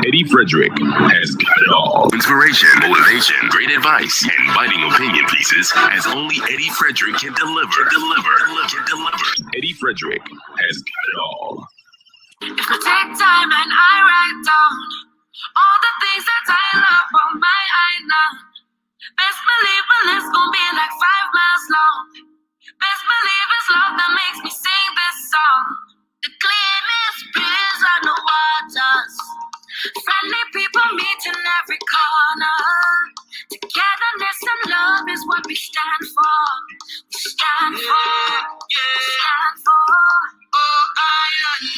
Eddie Frederick has got it all. Inspiration, motivation, great advice, and biting opinion pieces as only Eddie Frederick can deliver. Eddie Frederick has got it all. If I take time and I write down all the things that I love on my island, best believe my list gon' be like 5 miles long. Best believe it's love that makes me sing this song. The cleanest breeze on the waters, friendly people meet in every corner. Togetherness and love is what we stand for. We stand for, yeah. Stand for. Oh, island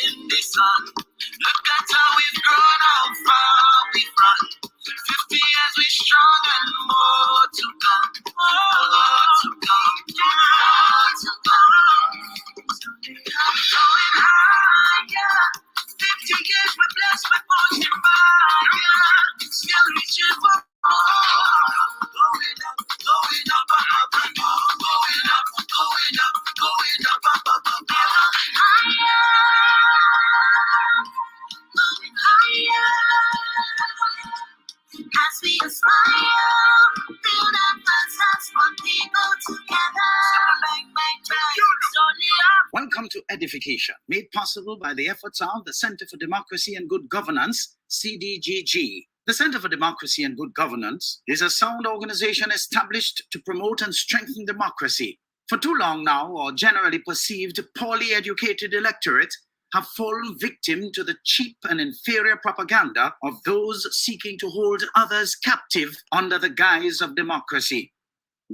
in the sun. Look at how we've grown, how far we've run. 50 years we strong and more to come. More to come. More to come. I'm going higher. 50 years we're blessed with motion fire. Still reaching for more. Going up, up and more. Going up, up, higher. Going higher. As we aspire, build up ourselves for people together. Welcome to EDDIE-FICATION, made possible by the efforts of the Center for Democracy and Good Governance, CDGG. The Center for Democracy and Good Governance is a sound organization established to promote and strengthen democracy. For too long now, our generally perceived poorly educated electorate have fallen victim to the cheap and inferior propaganda of those seeking to hold others captive under the guise of democracy.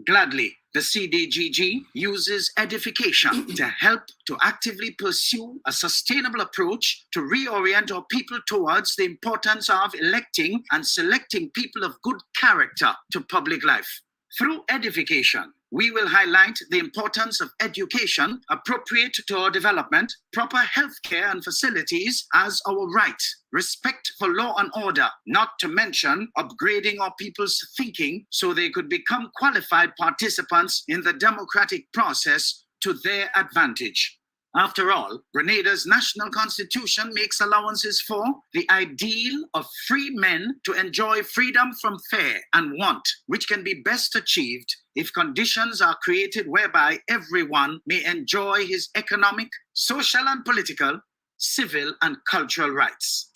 Gladly, the CDGG uses EDDIE-FICATION to help to actively pursue a sustainable approach to reorient our people towards the importance of electing and selecting people of good character to public life. Through EDDIE-FICATION, we will highlight the importance of education appropriate to our development, proper healthcare and facilities as our right, respect for law and order, not to mention upgrading our people's thinking so they could become qualified participants in the democratic process to their advantage. After all, Grenada's national constitution makes allowances for the ideal of free men to enjoy freedom from fear and want, which can be best achieved if conditions are created whereby everyone may enjoy his economic, social and political, civil and cultural rights.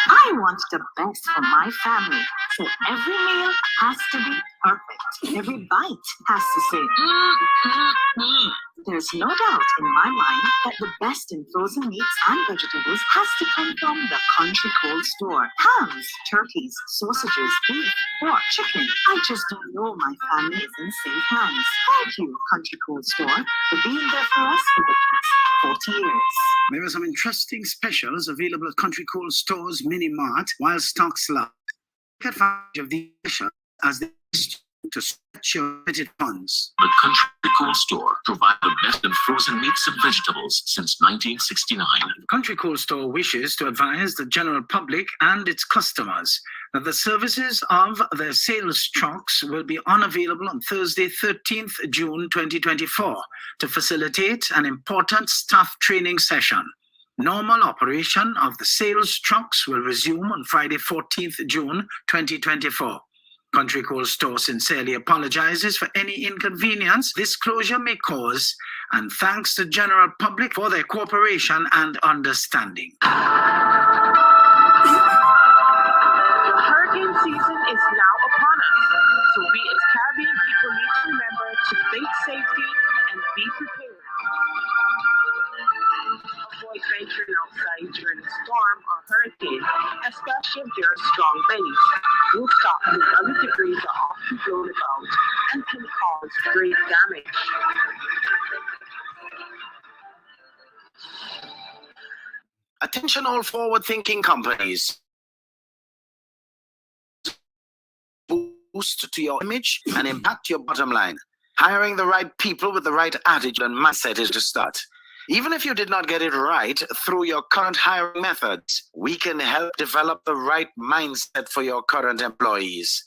I want the best for my family, so every meal has to be perfect. Every bite has to say, There's no doubt in my mind that the best in frozen meats and vegetables has to come from the Country Cold Store. Hams, turkeys, sausages, beef, pork, chicken. I just don't know my family is in safe hands. Thank you, Country Cold Store, for being there for us for the past 40 years. There are some interesting specials available at Country Cold Store's Mini Mart while stocks last. Take advantage of these specials as they to stretch your limited funds. The Country Cold Store provides the best in frozen meats and vegetables since 1969. Country Cold Store wishes to advise the general public and its customers that the services of their sales trucks will be unavailable on Thursday, 13th June 2024 to facilitate an important staff training session. Normal operation of the sales trucks will resume on Friday, 14th June 2024. Country Cold Store sincerely apologizes for any inconvenience this closure may cause and thanks the general public for their cooperation and understanding. Hurricane season is now upon us, so we as Caribbean people need to remember to think safety and be prepared. Avoid venturing outside during a storm or hurricane, especially if there are strong winds. Rooftop and other debris are often blown about and can cause great damage. Attention all forward-thinking companies. Boost to your image and impact your bottom line. Hiring the right people with the right attitude and mindset is to start. Even if you did not get it right through your current hiring methods, we can help develop the right mindset for your current employees.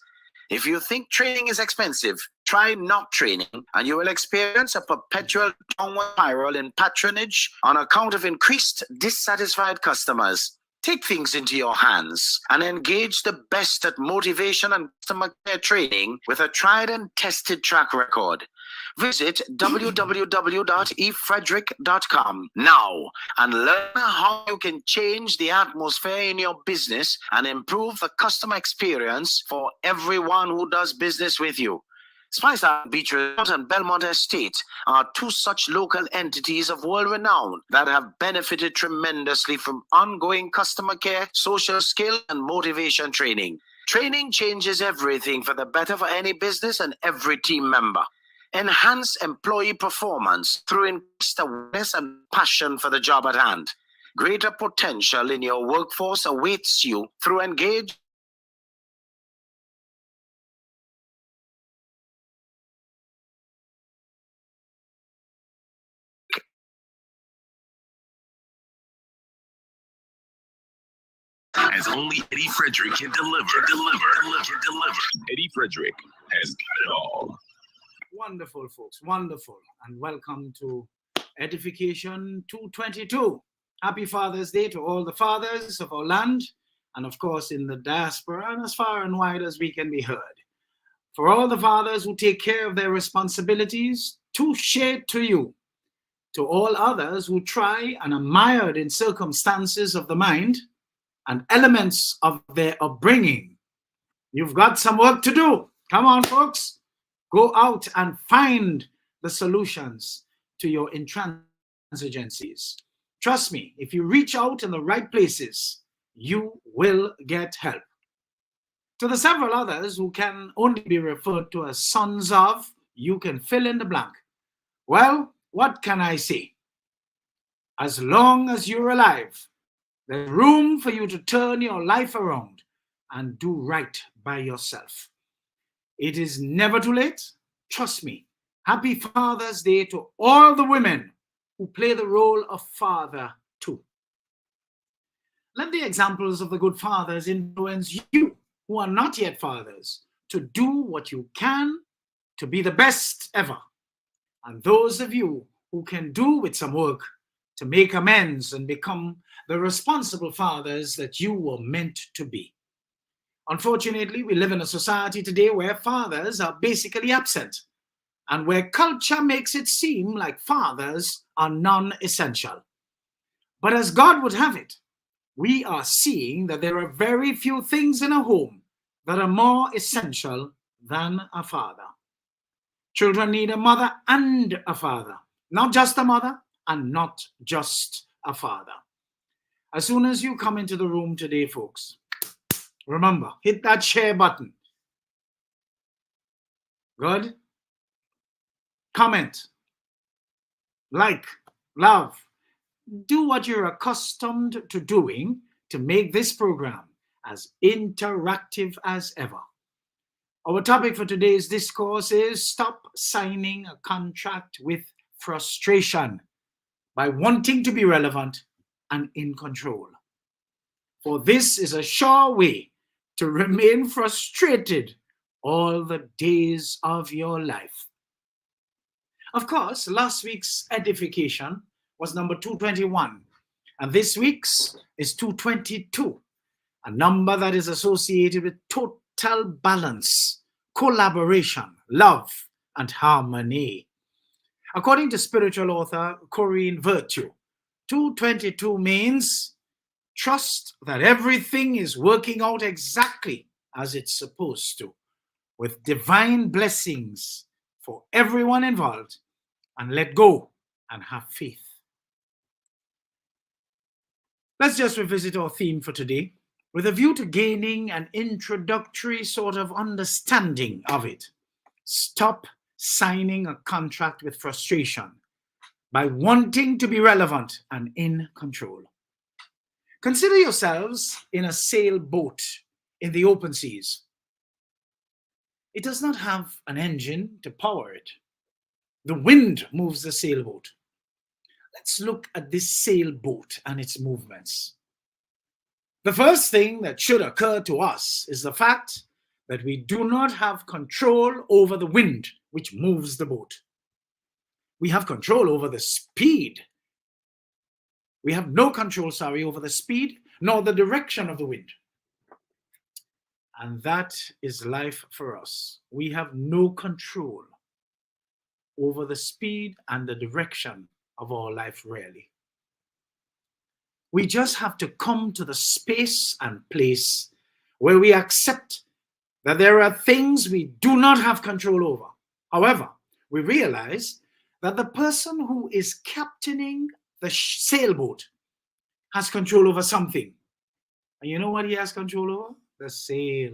If you think training is expensive, try not training, and you will experience a perpetual downward spiral in patronage on account of increased dissatisfied customers. Take things into your hands and engage the best at motivation and customer care training with a tried and tested track record. Visit www.efrederick.com now and learn how you can change the atmosphere in your business and improve the customer experience for everyone who does business with you. Spice Island Beach Resort and Belmont Estate are two such local entities of world renown that have benefited tremendously from ongoing customer care, social skill, and motivation training. Training changes everything for the better for any business and every team member. Enhance employee performance through increased awareness and passion for the job at hand. Greater potential in your workforce awaits you through engaged as only Eddie Frederick can deliver. Eddie Frederick has got it all. Wonderful, folks. Wonderful. And welcome to Edification 222. Happy Father's Day to all the fathers of our land and, of course, in the diaspora and as far and wide as we can be heard. For all the fathers who take care of their responsibilities, touche to you. To all others who try and are mired in circumstances of the mind and elements of their upbringing, you've got some work to do. Come on, folks. Go out and find the solutions to your intransigencies. Trust me, if you reach out in the right places, you will get help. To the several others who can only be referred to as sons of, you can fill in the blank. Well, what can I say? As long as you're alive, there's room for you to turn your life around and do right by yourself. It is never too late. Trust me. Happy Father's Day to all the women who play the role of father too. Let the examples of the good fathers influence you who are not yet fathers to do what you can to be the best ever. And those of you who can do with some work to make amends and become the responsible fathers that you were meant to be. Unfortunately, we live in a society today where fathers are basically absent and where culture makes it seem like fathers are non-essential. But as God would have it, we are seeing that there are very few things in a home that are more essential than a father. Children need a mother and a father, not just a mother and not just a father. As soon as you come into the room today, folks, remember, hit that share button. Good? Comment. Like. Love. Do what you're accustomed to doing to make this program as interactive as ever. Our topic for today's discourse is stop signing a contract with frustration by wanting to be relevant and in control. For this is a sure way to remain frustrated all the days of your life. Of course, last week's edification was number 221, and this week's is 222, a number that is associated with total balance, collaboration, love, and harmony. According to spiritual author Corinne Virtue, 222 means trust that everything is working out exactly as it's supposed to, with divine blessings for everyone involved, and let go and have faith. Let's just revisit our theme for today with a view to gaining an introductory sort of understanding of it. Stop signing a contract with frustration by wanting to be relevant and in control. Consider yourselves in a sailboat in the open seas. It does not have an engine to power it. The wind moves the sailboat. Let's look at this sailboat and its movements. The first thing that should occur to us is the fact that we do not have control over the wind which moves the boat. We have control over the speed. We have no control, over the speed nor the direction of the wind. And that is life for us. We have no control over the speed and the direction of our life, really. We just have to come to the space and place where we accept that there are things we do not have control over. However, we realize that the person who is captaining the sailboat has control over something. And you know what he has control over? The sail.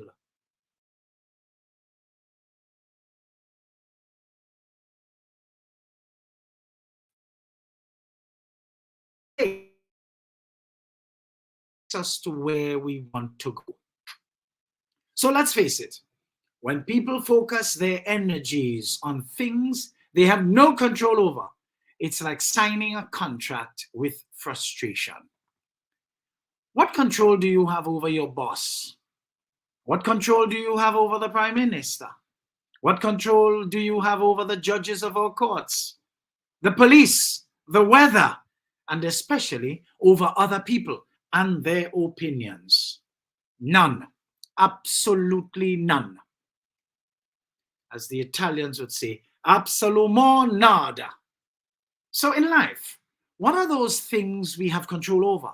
Us to where we want to go. So let's face it, when people focus their energies on things they have no control over, it's like signing a contract with frustration. What control do you have over your boss? What control do you have over the Prime Minister? What control do you have over the judges of our courts, the police, the weather, and especially over other people and their opinions? None. Absolutely none. As the Italians would say, absolument nada. So in life, what are those things we have control over?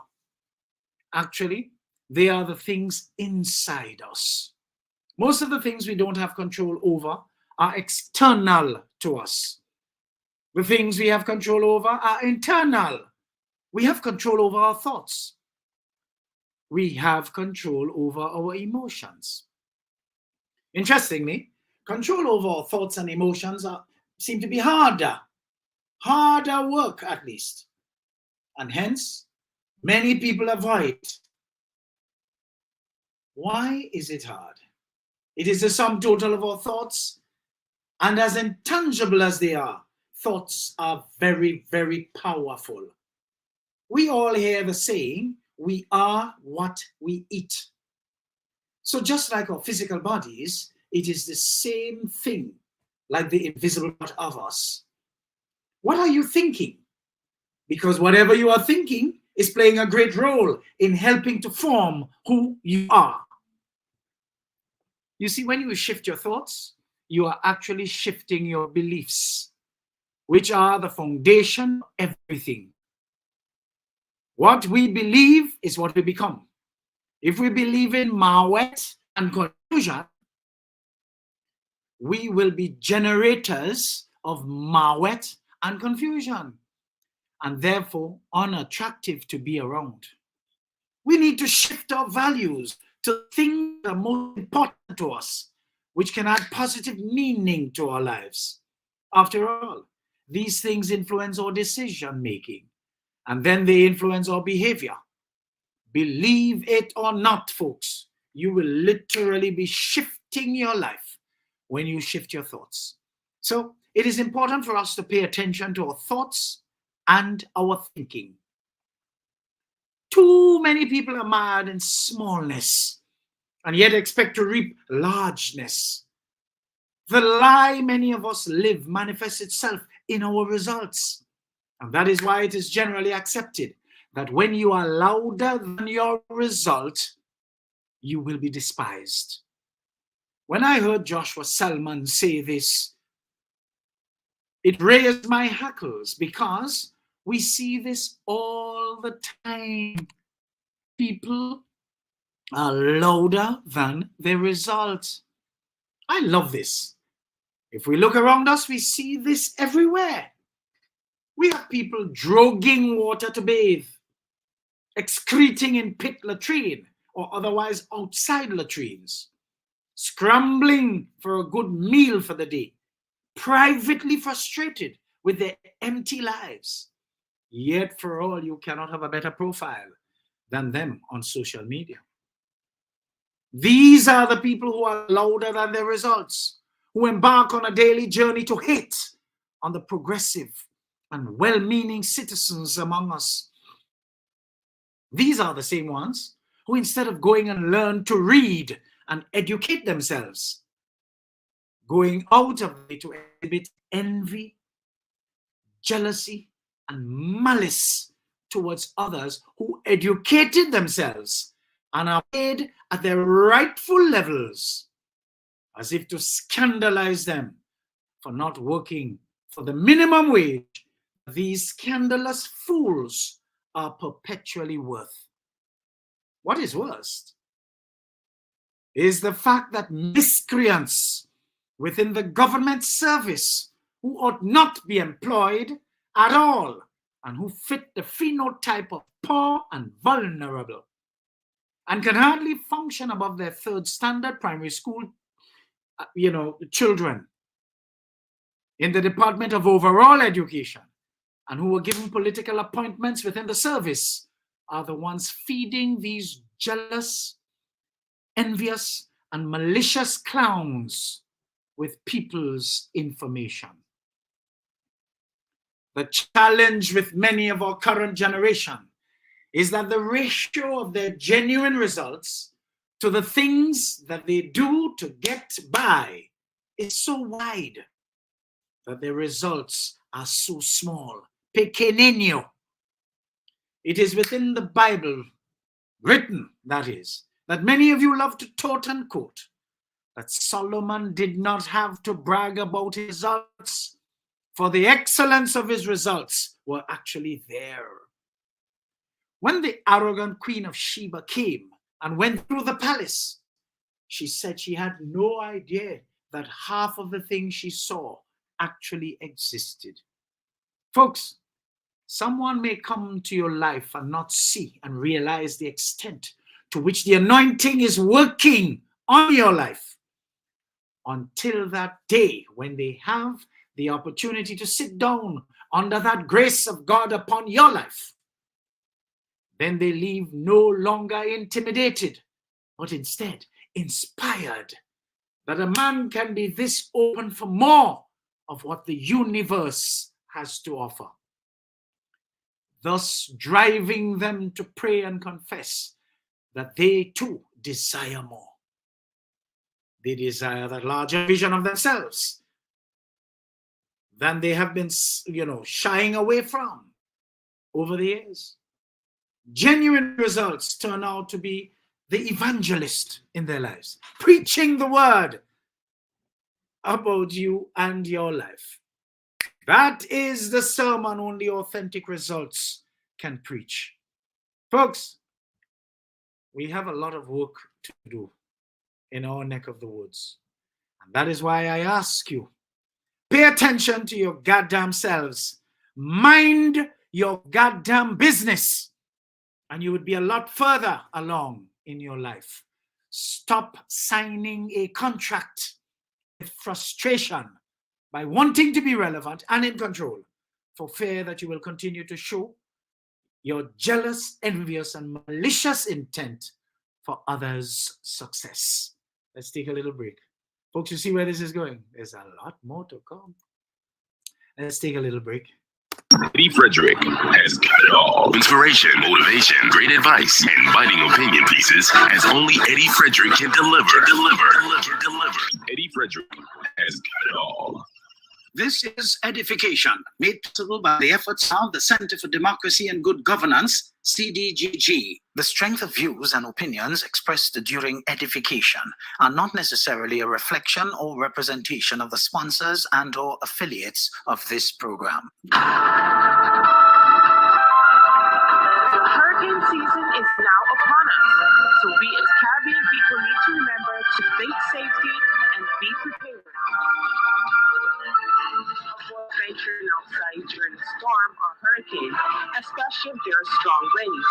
Actually, they are the things inside us. Most of the things we don't have control over are external to us. The things we have control over are internal. We have control over our thoughts. We have control over our emotions. Interestingly, control over our thoughts and emotions seem to be harder work at least. And hence, many people avoid it. Why is it hard? It is the sum total of our thoughts, and as intangible as they are, thoughts are very, very powerful. We all hear the saying, we are what we eat. So just like our physical bodies, it is the same thing, like the invisible part of us. What are you thinking? Because whatever you are thinking is playing a great role in helping to form who you are. You see, when you shift your thoughts, you are actually shifting your beliefs, which are the foundation of everything. What we believe is what we become. If we believe in Mawet and confusion, we will be generators of Mawet and confusion, and therefore unattractive to be around. We need to shift our values to things that are most important to us, which can add positive meaning to our lives. After all, these things influence our decision making, and then they influence our behavior. Believe it or not, folks, you will literally be shifting your life when you shift your thoughts. So it is important for us to pay attention to our thoughts and our thinking. Too many people are mired in smallness and yet expect to reap largeness. The lie many of us live manifests itself in our results. And that is why it is generally accepted that when you are louder than your result, you will be despised. When I heard Joshua Selman say this, it raised my hackles because we see this all the time. People are louder than their results. I love this. If we look around us, we see this everywhere. We have people drugging water to bathe, excreting in pit latrine or otherwise outside latrines, scrambling for a good meal for the day, privately frustrated with their empty lives. Yet for all, you cannot have a better profile than them on social media. These are the people who are louder than their results, who embark on a daily journey to hate on the progressive and well-meaning citizens among us. These are the same ones who, instead of going and learn to read and educate themselves, going out of it to exhibit envy, jealousy, and malice towards others who educated themselves and are paid at their rightful levels, as if to scandalize them for not working for the minimum wage these scandalous fools are perpetually worth. What is worst is the fact that miscreants within the government service who ought not be employed at all and who fit the phenotype of poor and vulnerable and can hardly function above their third standard primary school, children in the Department of Overall Education and who were given political appointments within the service are the ones feeding these jealous, envious, and malicious clowns with people's information. The challenge with many of our current generation is that the ratio of their genuine results to the things that they do to get by is so wide that their results are so small. Pequeño. It is within the Bible, written, that is, that many of you love to tote and quote, that Solomon did not have to brag about his results, for the excellence of his results were actually there. When the arrogant Queen of Sheba came and went through the palace, she said she had no idea that half of the things she saw actually existed. Folks, someone may come to your life and not see and realize the extent to which the anointing is working on your life until that day when they have the opportunity to sit down under that grace of God upon your life. Then they leave no longer intimidated, but instead inspired that a man can be this open for more of what the universe has to offer, thus driving them to pray and confess that they too desire more. They desire that larger vision of themselves than they have been, shying away from over the years. Genuine results turn out to be the evangelist in their lives, preaching the word about you and your life. That is the sermon only authentic results can preach. Folks, we have a lot of work to do in our neck of the woods. And that is why I ask you, pay attention to your goddamn selves. Mind your goddamn business. And you would be a lot further along in your life. Stop signing a contract with frustration by wanting to be relevant and in control for fear that you will continue to show your jealous, envious, and malicious intent for others' success. Let's take a little break. Folks, you see where this is going? There's a lot more to come. Let's take a little break. Eddie Frederick has got it all. Inspiration, motivation, great advice, and biting opinion pieces as only Eddie Frederick can deliver. Eddie Frederick has got it all. This is Edification, made possible by the efforts of the Center for Democracy and Good Governance, CDGG. The strength of views and opinions expressed during edification are not necessarily a reflection or representation of the sponsors and/or affiliates of this program. Hurricane season is now upon us, so we as Caribbean people need to remember to think safety and be prepared. Avoid venturing outside during a storm or hurricane, especially if there are strong winds.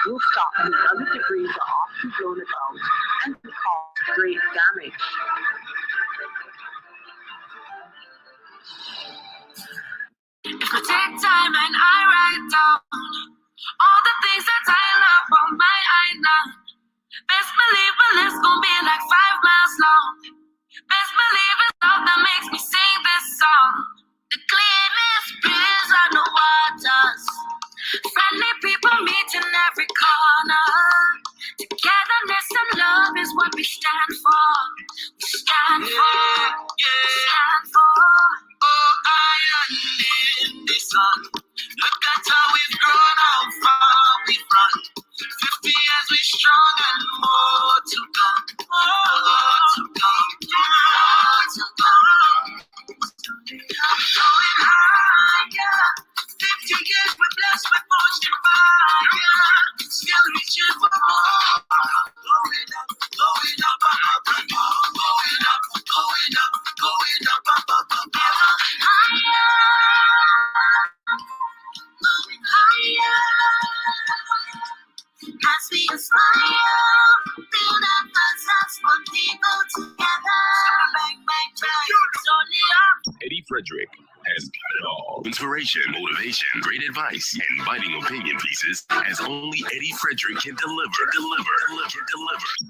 Rooftops with other debris are often blown about and can cause great damage. If I take time and I write down all the things that I love on my island, best believe my list gon' be like 5 miles long. Best believe it's love that makes me sing this song. The cleanest breeze on the waters, friendly people meet in every corner. Togetherness and love is what we stand for. We stand for. Stand for. Oh, I am in the sun. Look at how we've grown, how far inspiration, motivation, great advice, and biting opinion pieces as only Eddie Frederick can deliver.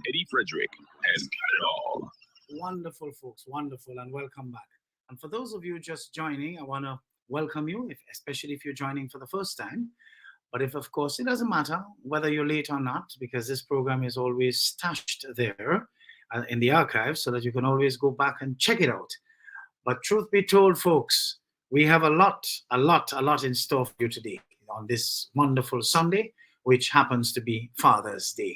Eddie Frederick has got it all. Wonderful, folks. Wonderful, and welcome back. And for those of you just joining, I want to welcome you, especially if you're joining for the first time. But if, of course, it doesn't matter whether you're late or not, because this program is always stashed there in the archive so that you can always go back and check it out. But truth be told, folks, we have a lot in store for you today on this wonderful Sunday, which happens to be Father's Day.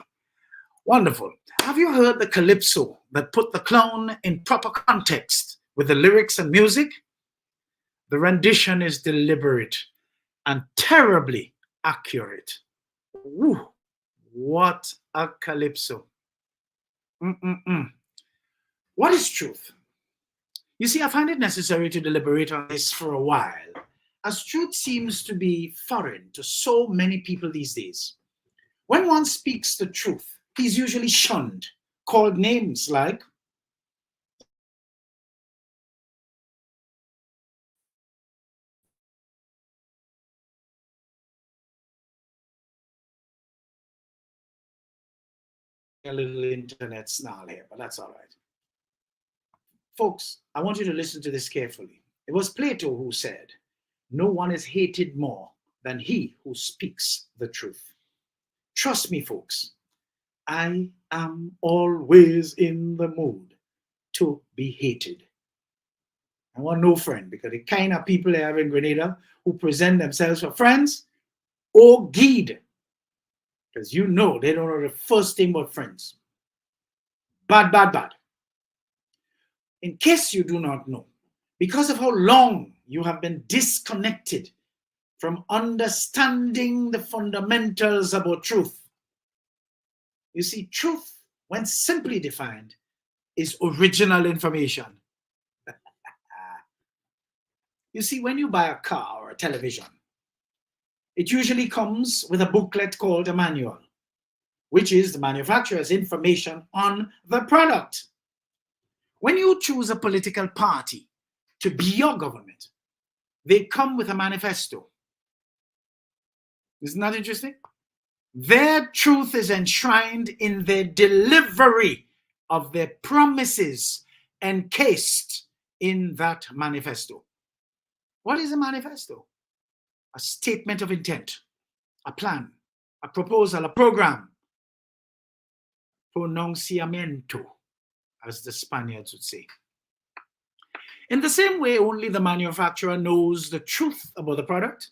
Wonderful. Have you heard the calypso that put the clown in proper context with the lyrics and music? The rendition is deliberate and terribly accurate. Woo, what a calypso. What is truth? You see, I find it necessary to deliberate on this for a while, as truth seems to be foreign to so many people these days. When one speaks the truth, he's usually shunned, called names like a little internet snarl here, but that's all right. Folks, I want you to listen to this carefully. It was Plato who said, "No one is hated more than he who speaks the truth." Trust me, folks, I am always in the mood to be hated. I want no friend, because the kind of people they have in Grenada who present themselves for friends or guide, because you know they don't know the first thing but friends. Bad. In case you do not know, because of how long you have been disconnected from understanding the fundamentals about truth. You see, truth, when simply defined, is original information. You see, when you buy a car or a television, it usually comes with a booklet called a manual, which is the manufacturer's information on the product. When you choose a political party to be your government, they come with a manifesto. Isn't that interesting? Their truth is enshrined in their delivery of their promises encased in that manifesto. What is a manifesto? A statement of intent, a plan, a proposal, a program, pronunciamiento, as the Spaniards would say. In the same way, only the manufacturer knows the truth about the product.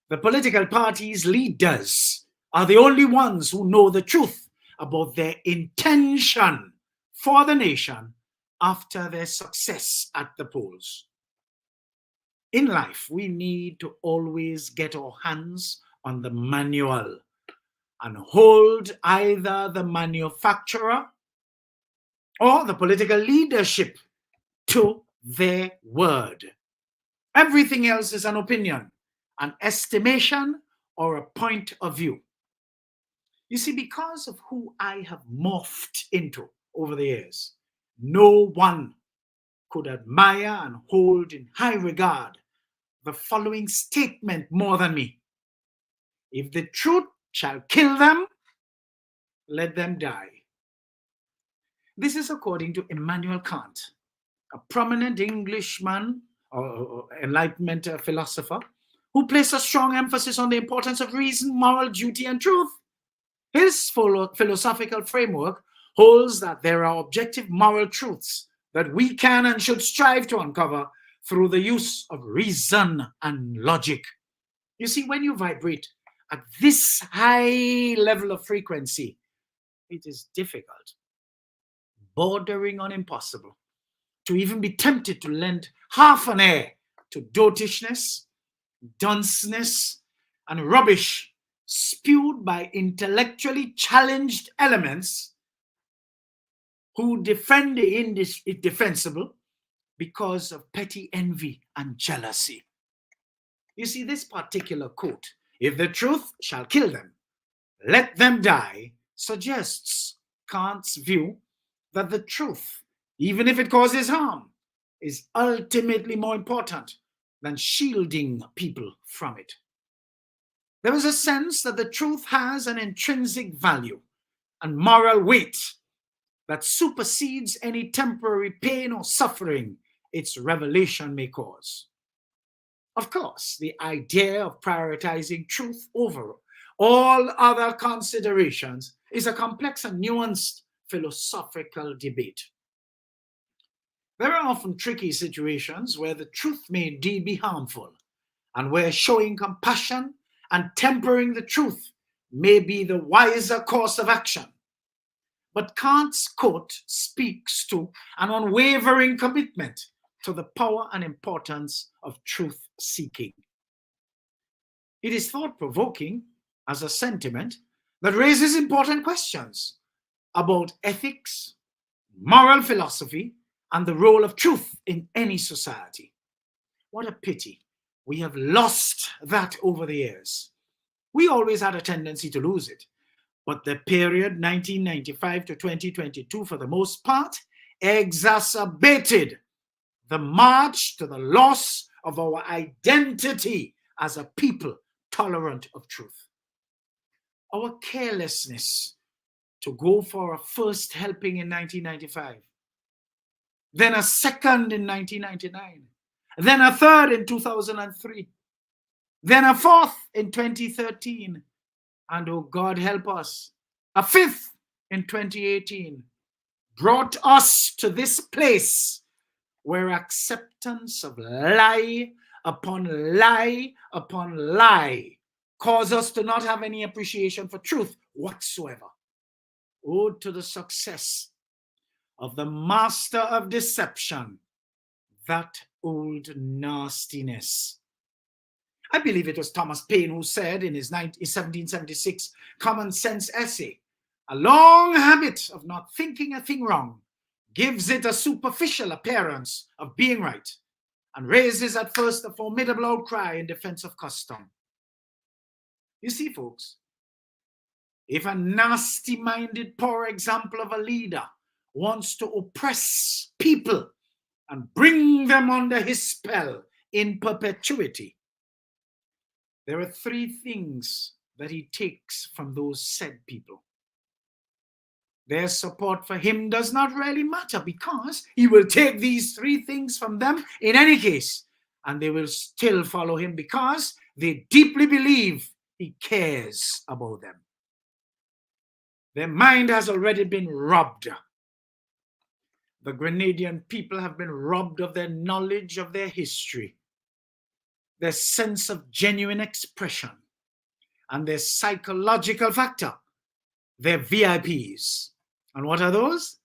The political parties' leaders are the only ones who know the truth about their intention for the nation after their success at the polls. In life, we need to always get our hands on the manual and hold either the manufacturer or the political leadership to their word. Everything else is an opinion, an estimation, or a point of view. You see, because of who I have morphed into over the years, no one could admire and hold in high regard the following statement more than me: if the truth shall kill them, let them die. This is according to Immanuel Kant, a prominent Englishman or Enlightenment philosopher who placed a strong emphasis on the importance of reason, moral duty, and truth. His philosophical framework holds that there are objective moral truths that we can and should strive to uncover through the use of reason and logic. You see, when you vibrate at this high level of frequency, it is difficult, bordering on impossible, to even be tempted to lend half an ear to dotishness, dunceness, and rubbish spewed by intellectually challenged elements who defend the indefensible because of petty envy and jealousy. You see, this particular quote, "If the truth shall kill them, let them die," suggests Kant's view that the truth, even if it causes harm, is ultimately more important than shielding people from it. There is a sense that the truth has an intrinsic value and moral weight that supersedes any temporary pain or suffering its revelation may cause. Of course, the idea of prioritizing truth over all other considerations is a complex and nuanced philosophical debate. There are often tricky situations where the truth may indeed be harmful, and where showing compassion and tempering the truth may be the wiser course of action. But Kant's quote speaks to an unwavering commitment to the power and importance of truth-seeking. It is thought-provoking as a sentiment that raises important questions about ethics, moral philosophy, and the role of truth in any society. What a pity. We have lost that over the years. We always had a tendency to lose it, but the period 1995 to 2022, for the most part, exacerbated the march to the loss of our identity as a people tolerant of truth. Our carelessness to go for a first helping in 1995, then a second in 1999, then a third in 2003, then a fourth in 2013, and oh God help us, a fifth in 2018, brought us to this place where acceptance of lie upon lie upon lie cause us to not have any appreciation for truth whatsoever. Ode to the success of the master of deception, that old nastiness. I believe it was Thomas Paine who said in his 1776 Common Sense essay, "A long habit of not thinking a thing wrong gives it a superficial appearance of being right and raises at first a formidable outcry in defense of custom." You see, folks, if a nasty-minded, poor example of a leader wants to oppress people and bring them under his spell in perpetuity, there are three things that he takes from those said people. Their support for him does not really matter, because he will take these three things from them in any case, and they will still follow him because they deeply believe he cares about them. Their mind has already been robbed. The Grenadian people have been robbed of their knowledge of their history, their sense of genuine expression, and their psychological factor, their VIPs. And what are those?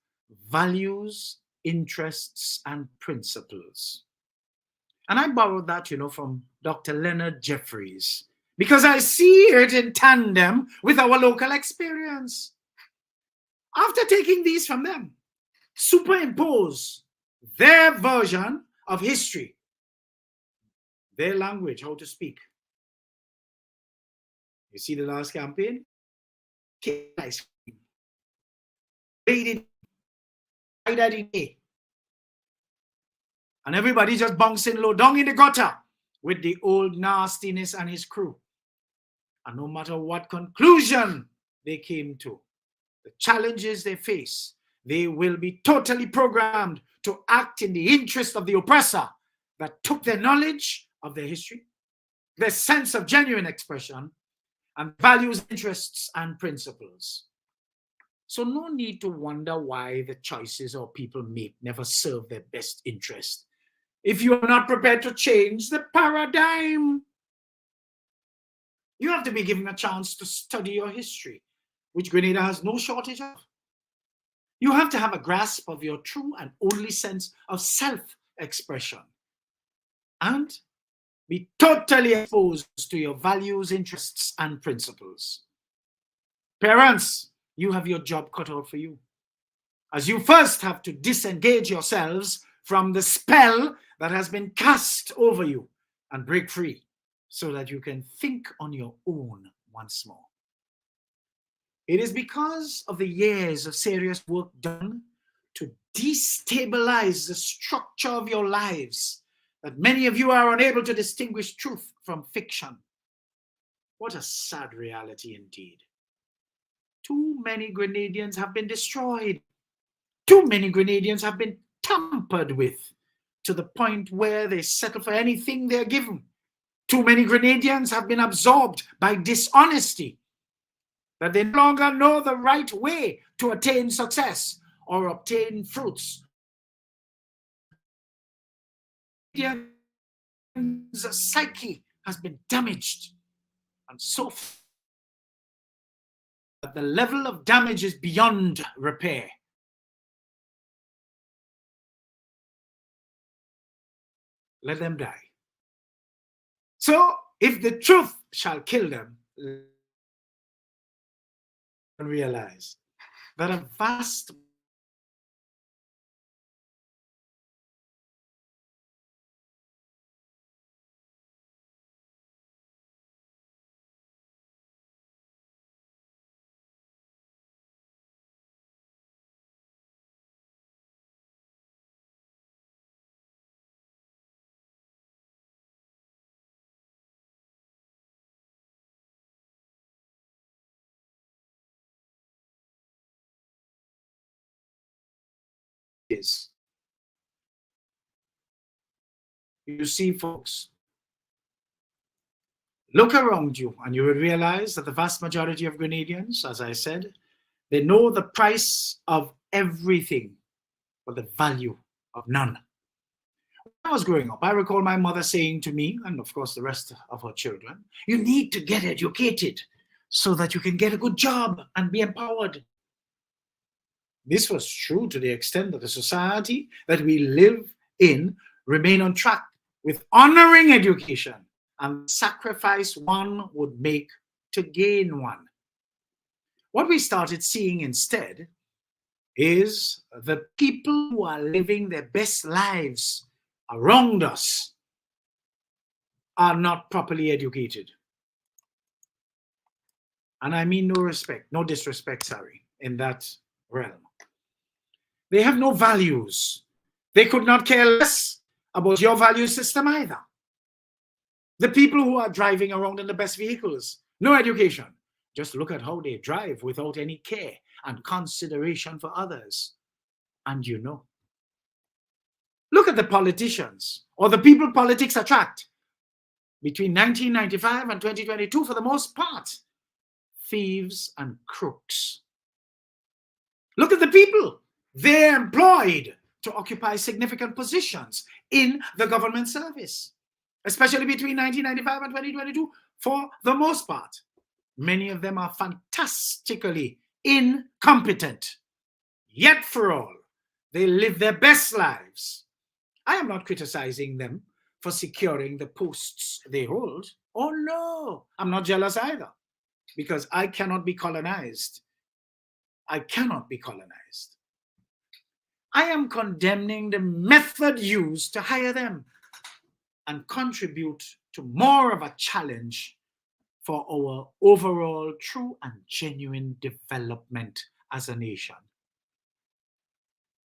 Values, interests, and principles. And I borrowed that, from Dr. Leonard Jeffries, because I see it in tandem with our local experience. After taking these from them, superimpose their version of history, their language, how to speak. You see the last campaign? Ice cream. And everybody just bouncing low down in the gutter with the old nastiness and his crew. And no matter what conclusion they came to, the challenges they face, they will be totally programmed to act in the interest of the oppressor that took their knowledge of their history, their sense of genuine expression, and values, interests, and principles. So no need to wonder why the choices our people make never serve their best interest if you are not prepared to change the paradigm. You have to be given a chance to study your history, which Grenada has no shortage of. You have to have a grasp of your true and only sense of self-expression, and be totally exposed to your values, interests, and principles. Parents, you have your job cut out for you, as you first have to disengage yourselves from the spell that has been cast over you and break free so that you can think on your own once more. It is because of the years of serious work done to destabilize the structure of your lives that many of you are unable to distinguish truth from fiction. What a sad reality indeed. Too many Grenadians have been destroyed. Too many Grenadians have been tampered with to the point where they settle for anything they're given. Too many Grenadians have been absorbed by dishonesty, that they no longer know the right way to attain success or obtain fruits. Grenadians' psyche has been damaged, and so that the level of damage is beyond repair. Let them die. So, if the truth shall kill them, realize that a vast is. You see, folks, look around you and you will realize that the vast majority of Grenadians, as I said, they know the price of everything, but the value of none. When I was growing up, I recall my mother saying to me, and of course the rest of her children, you need to get educated so that you can get a good job and be empowered. This was true to the extent that the society that we live in remain on track with honoring education and sacrifice one would make to gain one. What we started seeing instead is the people who are living their best lives around us are not properly educated. And I mean no disrespect, sorry, in that realm. They have no values. They could not care less about your value system either. The people who are driving around in the best vehicles, no education. Just look at how they drive without any care and consideration for others. And you know. Look at the politicians or the people politics attract. Between 1995 and 2022, for the most part, thieves and crooks. Look at the people. They're employed to occupy significant positions in the government service, especially between 1995 and 2022, for the most part. Many of them are fantastically incompetent. Yet for all, they live their best lives. I am not criticizing them for securing the posts they hold. Oh no, I'm not jealous either, because I cannot be colonized. I cannot be colonized. I am condemning the method used to hire them and contribute to more of a challenge for our overall true and genuine development as a nation.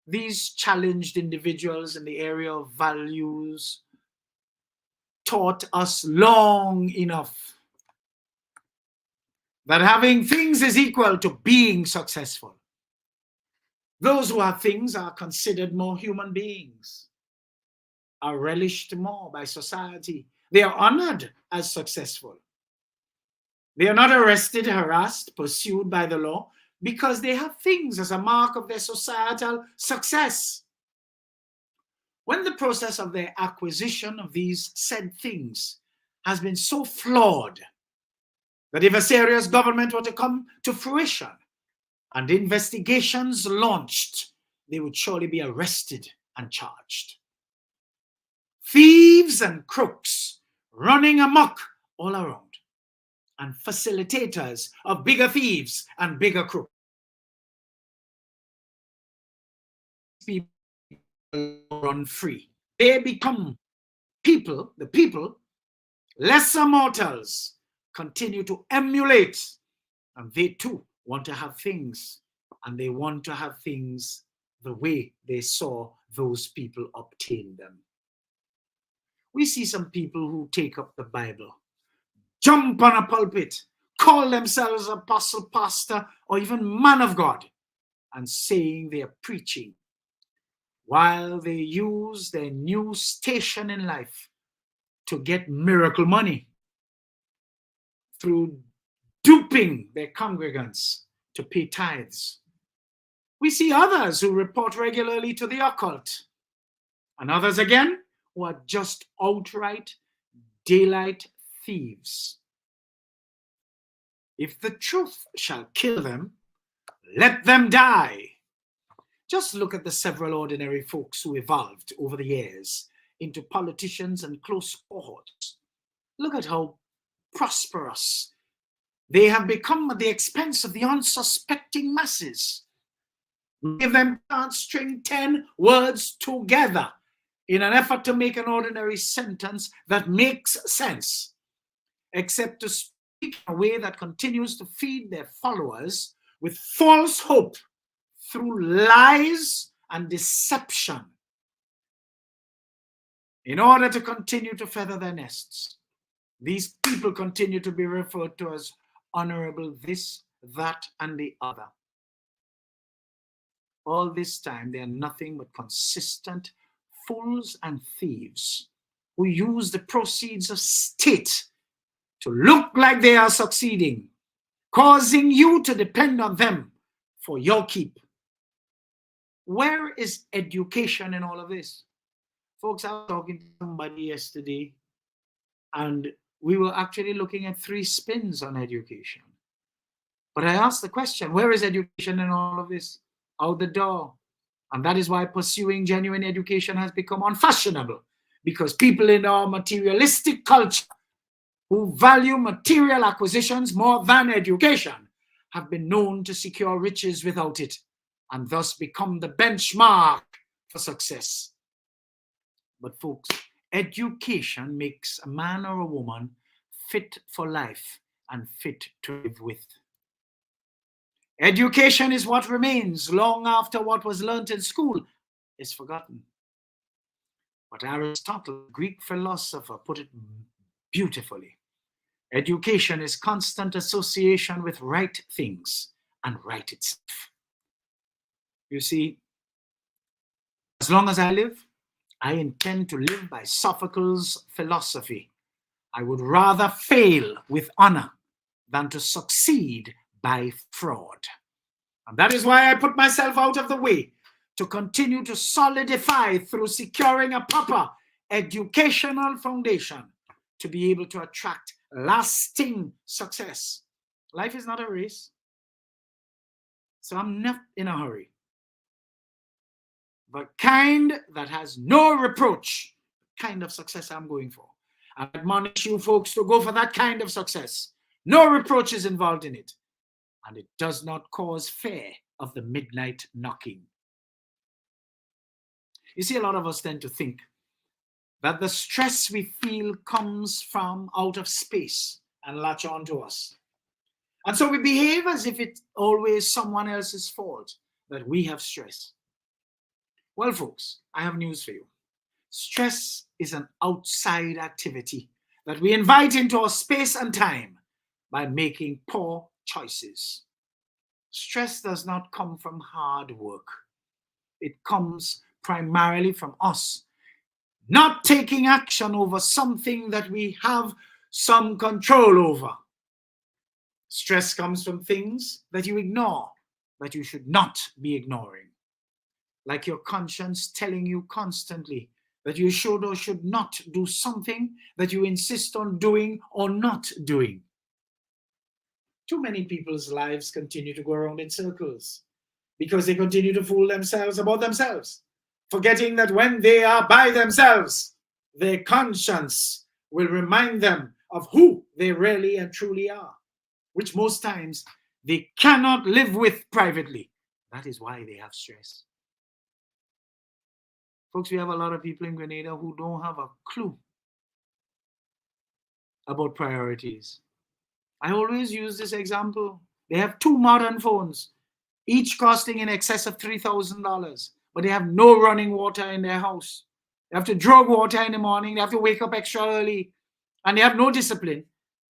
These challenged individuals in the area of values taught us long enough that having things is equal to being successful. Those who have things are considered more human beings, are relished more by society. They are honored as successful. They are not arrested, harassed, pursued by the law because they have things as a mark of their societal success. When the process of their acquisition of these said things has been so flawed that if a serious government were to come to fruition and investigations launched, they would surely be arrested and charged. Thieves and crooks running amok all around, and facilitators of bigger thieves and bigger crooks. People run free. They become people, the people, lesser mortals, continue to emulate, and they too want to have things, and they want to have things the way they saw those people obtain them. We see some people who take up the Bible, jump on a pulpit, call themselves apostle, pastor, or even man of God, and saying they are preaching, while they use their new station in life to get miracle money through duping their congregants to pay tithes. We see others who report regularly to the occult, and others again who are just outright daylight thieves. If the truth shall kill them, let them die. Just look at the several ordinary folks who evolved over the years into politicians and close cohorts. Look at how prosperous they have become at the expense of the unsuspecting masses. Give them can't string 10 words together in an effort to make an ordinary sentence that makes sense, except to speak in a way that continues to feed their followers with false hope through lies and deception in order to continue to feather their nests. These people continue to be referred to as honorable this, that, and the other. All this time, they are nothing but consistent fools and thieves who use the proceeds of state to look like they are succeeding, causing you to depend on them for your keep. Where is education in all of this? Folks, I was talking to somebody yesterday, and we were actually looking at 3 spins on education. But I asked the question, where is education in all of this? Out the door. And that is why pursuing genuine education has become unfashionable, because people in our materialistic culture who value material acquisitions more than education have been known to secure riches without it, and thus become the benchmark for success. But folks, education makes a man or a woman fit for life and fit to live with. Education is what remains long after what was learnt in school is forgotten. But Aristotle, Greek philosopher, put it beautifully. Education is constant association with right things and right itself. You see, as long as I live, I intend to live by Sophocles' philosophy. I would rather fail with honor than to succeed by fraud. And that is why I put myself out of the way to continue to solidify through securing a proper educational foundation to be able to attract lasting success. Life is not a race, so I'm not in a hurry. The kind that has no reproach, the kind of success I'm going for. I admonish you folks to go for that kind of success. No reproach is involved in it. And it does not cause fear of the midnight knocking. You see, a lot of us tend to think that the stress we feel comes from out of space and latch on to us. And so we behave as if it's always someone else's fault that we have stress. Well, folks, I have news for you. Stress is an outside activity that we invite into our space and time by making poor choices. Stress does not come from hard work. It comes primarily from us not taking action over something that we have some control over. Stress comes from things that you ignore, that you should not be ignoring. Like your conscience telling you constantly that you should or should not do something that you insist on doing or not doing. Too many people's lives continue to go around in circles because they continue to fool themselves about themselves, forgetting that when they are by themselves, their conscience will remind them of who they really and truly are, which most times they cannot live with privately. That is why they have stress. Folks, we have a lot of people in Grenada who don't have a clue about priorities. I always use this example. They have 2 modern phones, each costing in excess of $3,000, but they have no running water in their house. They have to drug water in the morning. They have to wake up extra early. And they have no discipline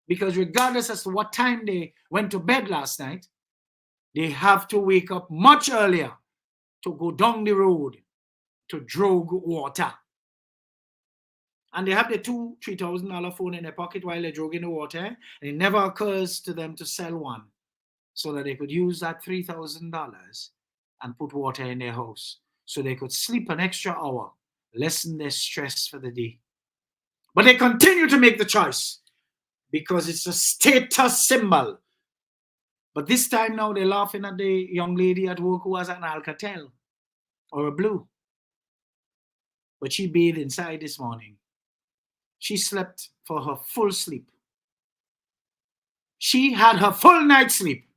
because regardless as to what time they went to bed last night, they have to wake up much earlier to go down the road to drug water. And they have the $2,000-$3,000 phone in their pocket while they're drugging the water. And it never occurs to them to sell one so that they could use that $3,000 and put water in their house so they could sleep an extra hour, lessen their stress for the day. But they continue to make the choice because it's a status symbol. But this time now they're laughing at the young lady at work who has an Alcatel or a Blue. But she bathed inside this morning. She slept for her full sleep. She had her full night's sleep.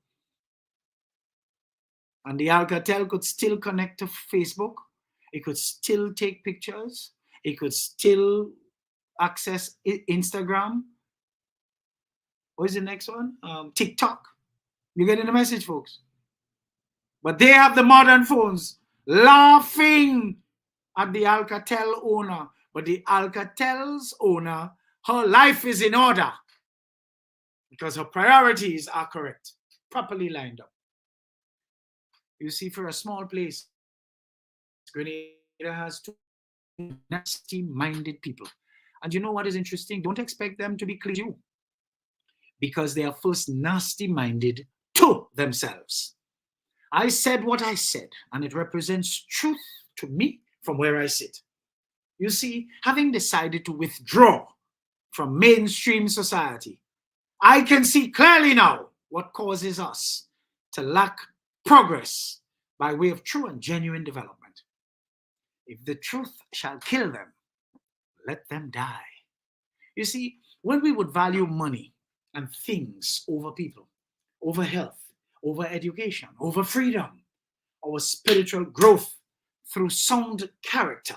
And the Alcatel could still connect to Facebook. It could still take pictures. It could still access Instagram. What is the next one? TikTok. You're getting the message, folks. But they have the modern phones laughing at the Alcatel owner. But the Alcatel's owner, her life is in order because her priorities are correct, properly lined up. You see, for a small place, Grenada has two nasty-minded people. And you know what is interesting? Don't expect them to be clean you because they are first nasty-minded to themselves. I said what I said, and it represents truth to me from where I sit. You see, having decided to withdraw from mainstream society, I can see clearly now what causes us to lack progress by way of true and genuine development. If the truth shall kill them, let them die. You see, when we would value money and things over people, over health, over education, over freedom, our spiritual growth through sound character,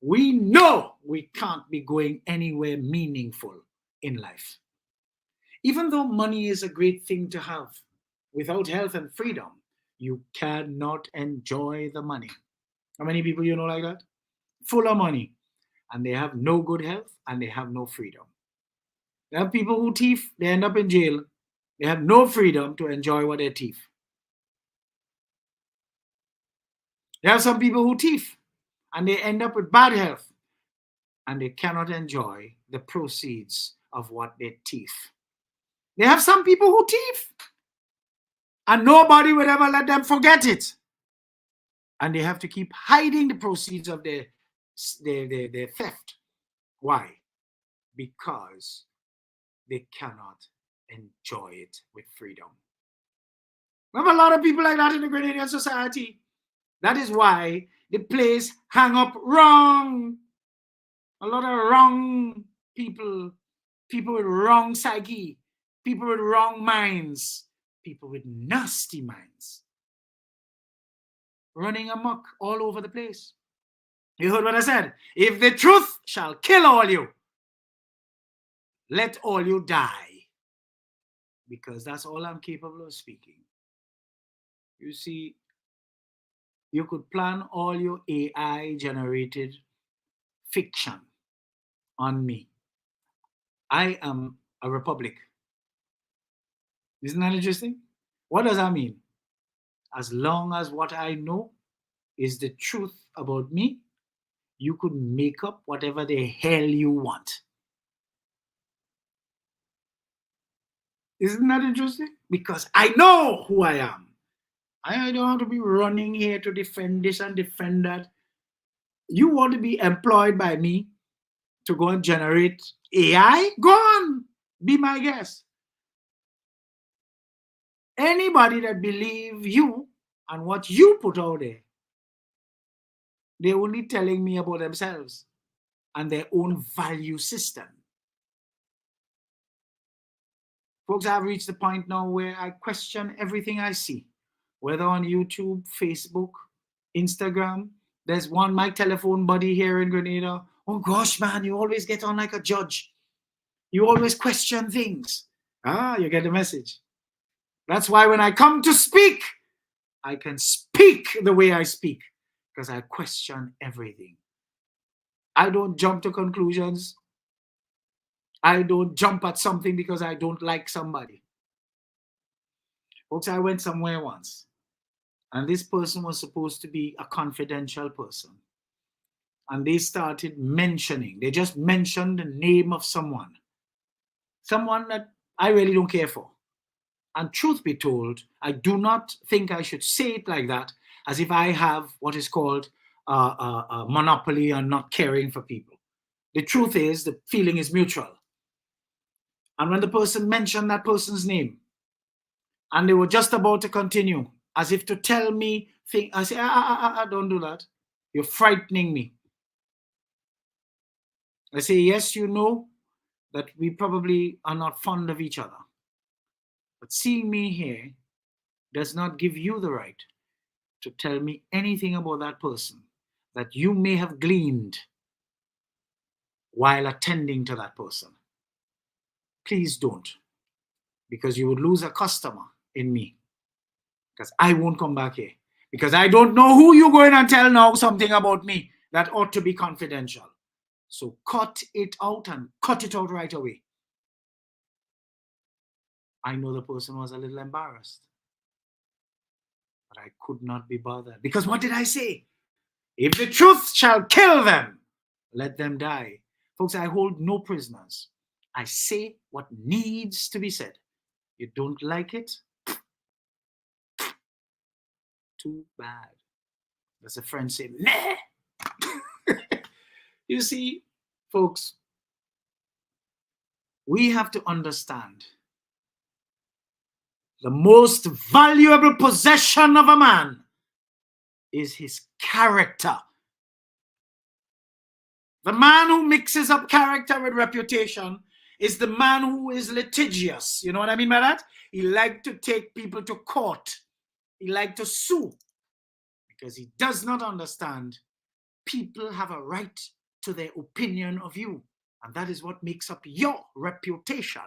we know we can't be going anywhere meaningful in life. Even though money is a great thing to have, without health and freedom, you cannot enjoy the money. How many people you know like that? Full of money, and they have no good health and they have no freedom. There are people who thief, they end up in jail. They have no freedom to enjoy what they thief. There are some people who thief, and they end up with bad health, and they cannot enjoy the proceeds of what they thief. They have some people who thief, and nobody will ever let them forget it. And they have to keep hiding the proceeds of their theft. Why? Because they cannot enjoy it with freedom. We have a lot of people like that in the Grenadian society. That is why the place hang up wrong. A lot of wrong people, people with wrong psyche, people with wrong minds, people with nasty minds, running amok all over the place. You heard what I said? If the truth shall kill all you, let all you die. Because that's all I'm capable of speaking. You see, you could plan all your AI-generated fiction on me. I am a republic. Isn't that interesting? What does that mean? As long as what I know is the truth about me, you could make up whatever the hell you want. Isn't that interesting? Because I know who I am. I don't have to be running here to defend this and defend that. You want to be employed by me to go and generate AI? Go on, be my guest. Anybody that believes you and what you put out there, they're only telling me about themselves and their own value system. Folks, I've reached the point now where I question everything I see, whether on YouTube, Facebook, Instagram. There's one, my telephone buddy here in Grenada. Oh gosh, man, you always get on like a judge. You always question things. You get the message. That's why when I come to speak, I can speak the way I speak because I question everything. I don't jump to conclusions. I don't jump at something because I don't like somebody. Folks, I went somewhere once, and this person was supposed to be a confidential person. And they started mentioning, they just mentioned the name of someone that I really don't care for. And truth be told, I do not think I should say it like that, as if I have what is called a monopoly on not caring for people. The truth is, the feeling is mutual. And when the person mentioned that person's name, and they were just about to continue, as if to tell me, I say, don't do that. You're frightening me. I say, yes, you know that we probably are not fond of each other. But seeing me here does not give you the right to tell me anything about that person that you may have gleaned while attending to that person. Please don't, because you would lose a customer in me, because I won't come back here, because I don't know who you're going to tell now something about me that ought to be confidential. So cut it out, and cut it out right away. I know the person was a little embarrassed, but I could not be bothered, because what did I say? If the truth shall kill them, let them die. Folks, I hold no prisoners. I say what needs to be said. You don't like it? Too bad. As a friend say, meh. You see, folks, we have to understand the most valuable possession of a man is his character. The man who mixes up character with reputation is the man who is litigious. You know what I mean by that? He likes to take people to court. He likes to sue, because he does not understand people have a right to their opinion of you. And that is what makes up your reputation.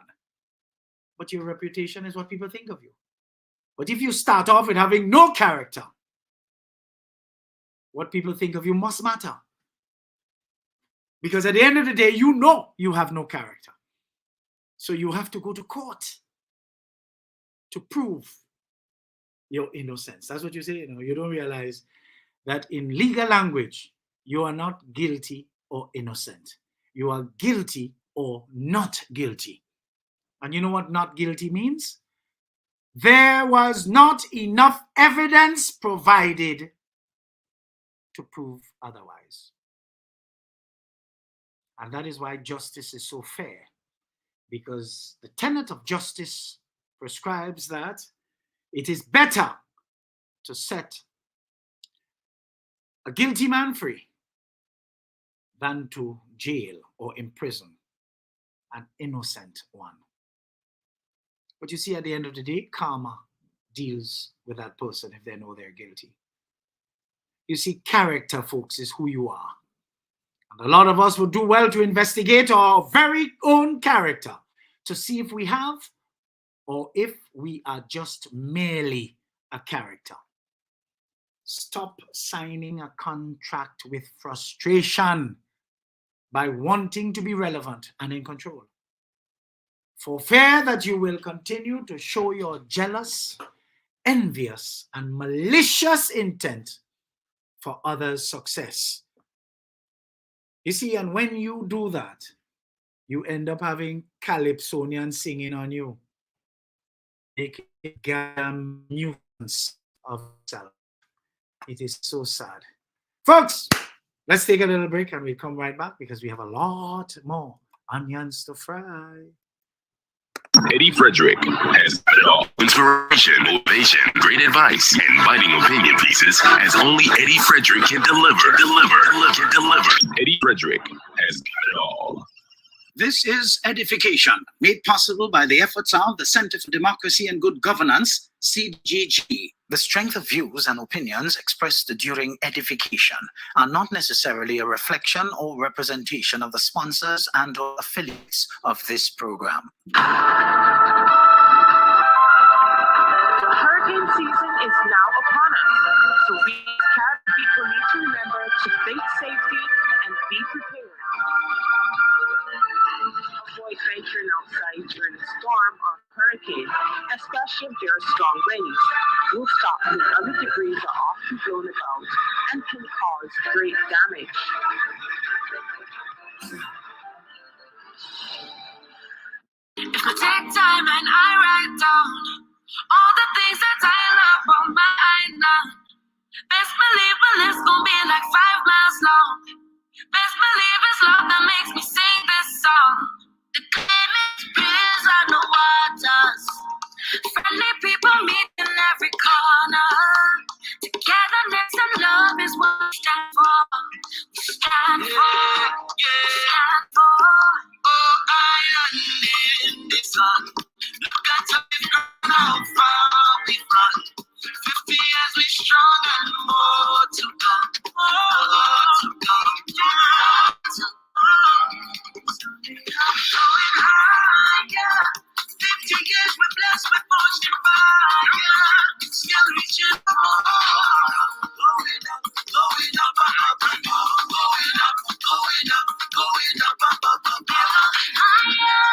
But your reputation is what people think of you. But if you start off with having no character, what people think of you must matter. Because at the end of the day, you know you have no character. So you have to go to court to prove your innocence. That's what you say. You don't realize that in legal language, you are not guilty or innocent. You are guilty or not guilty. And you know what not guilty means? There was not enough evidence provided to prove otherwise. And that is why justice is so fair, because the tenet of justice prescribes that it is better to set a guilty man free than to jail or imprison an innocent one. But you see, at the end of the day, karma deals with that person if they know they're guilty. You see, character, folks, is who you are. And a lot of us would do well to investigate our very own character to see if we have, or if we are just merely a character. Stop signing a contract with frustration by wanting to be relevant and in control, for fear that you will continue to show your jealous, envious, and malicious intent for others' success. You see, and when you do that, you end up having Calypsonians singing on you, making a nuisance of itself. It is so sad. Folks, let's take a little break and we'll come right back, because we have a lot more onions to fry. Eddie Frederick has got it all. Inspiration, motivation, great advice, and biting opinion pieces as only Eddie Frederick can deliver. Eddie Frederick has got it all. This is Edification, made possible by the efforts of the Center for Democracy and Good Governance, CCHT. The strength of views and opinions expressed during edification are not necessarily a reflection or representation of the sponsors and or affiliates of this program. The hurricane season is now upon us, so we as CAD people need to remember to think safety and be prepared. their strong base, will stop with other debris that are often blown about and can cause great damage. If I take time and I write down all the things that I love on my island, best believe my list gon' be like 5 miles long. Best believe it's love that makes me sing this song. The Climax breeze on the waters, friendly people meet in every corner. Togetherness and love is what we stand for. We stand for. We stand for. Oh, island in the sun. Look at how we've grown, how far we've run. 50 years we strong and more to come. More to come. More to come. Going higher. 50 years we're blessed with fortune fire. Still reaching for more. Going up, going up, up, up, up, going up, going up, going up, up, up, up, up. Higher.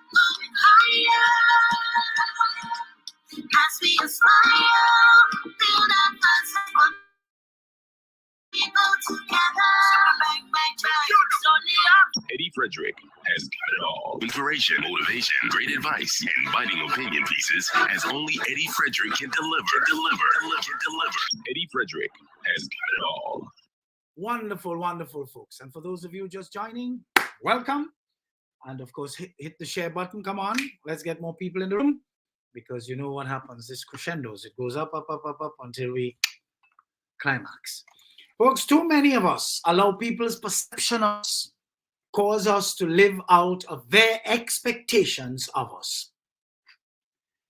Going higher. As we aspire, build up us one people together. Bang, bang, bang. Slowly up. Eddie Frederick has got it all. Inspiration, motivation, great advice, and biting opinion pieces as only Eddie Frederick can deliver. Eddie Frederick has got it all. Wonderful, wonderful, folks. And for those of you just joining, welcome. And of course, hit the share button. Come on, let's get more people in the room. Because you know what happens, this crescendos. It goes up, up, up, up, up until we climax. Folks, too many of us allow people's perception of us, cause us to live out of their expectations of us.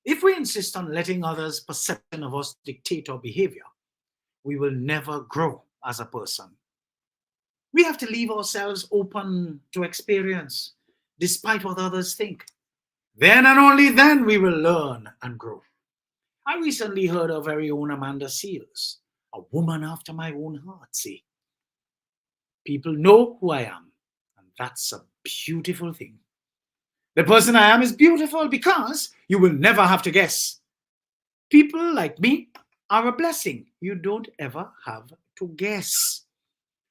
If we insist on letting others' perception of us dictate our behavior, we will never grow as a person. We have to leave ourselves open to experience, despite what others think. Then and only then we will learn and grow. I recently heard our very own Amanda Seales, a woman after my own heart, say, people know who I am, and that's a beautiful thing. The person I am is beautiful because you will never have to guess. People like me are a blessing. You don't ever have to guess.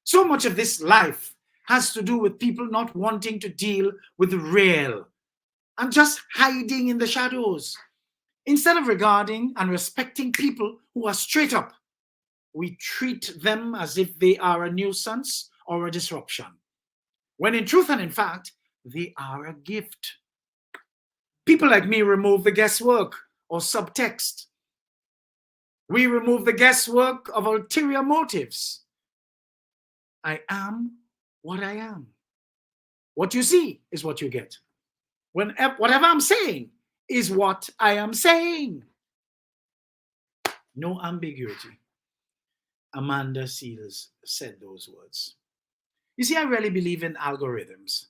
So much of this life has to do with people not wanting to deal with the real and just hiding in the shadows. Instead of regarding and respecting people who are straight up, we treat them as if they are a nuisance or a disruption, when in truth and in fact, they are a gift. People like me remove the guesswork or subtext. We remove the guesswork of ulterior motives. I am what I am. What you see is what you get. Whatever I'm saying is what I am saying. No ambiguity. Amanda Seales said those words. You see, I really believe in algorithms.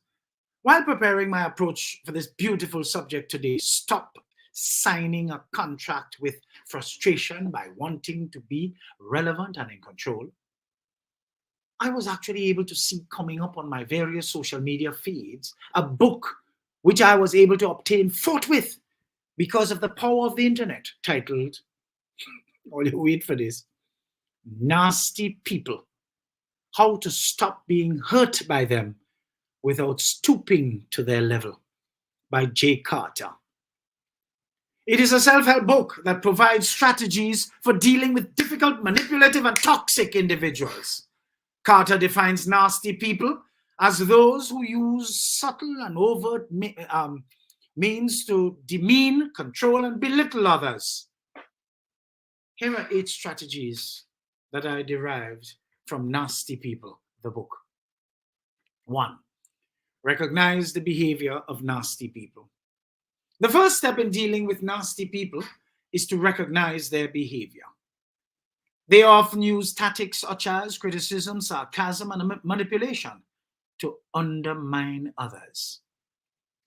While preparing my approach for this beautiful subject today, stop signing a contract with frustration by wanting to be relevant and in control, I was actually able to see coming up on my various social media feeds a book which I was able to obtain forthwith because of the power of the internet, titled, all you wait for this, Nasty People, How to Stop Being Hurt by Them Without Stooping to Their Level, by J. Carter. It is a self-help book that provides strategies for dealing with difficult, manipulative, and toxic individuals. Carter defines nasty people as those who use subtle and overt means to demean, control, and belittle others. Here are 8 strategies that I derived from Nasty People, the book. 1. Recognize the behavior of nasty people. The first step in dealing with nasty people is to recognize their behavior. They often use tactics such as criticism, sarcasm, and manipulation to undermine others.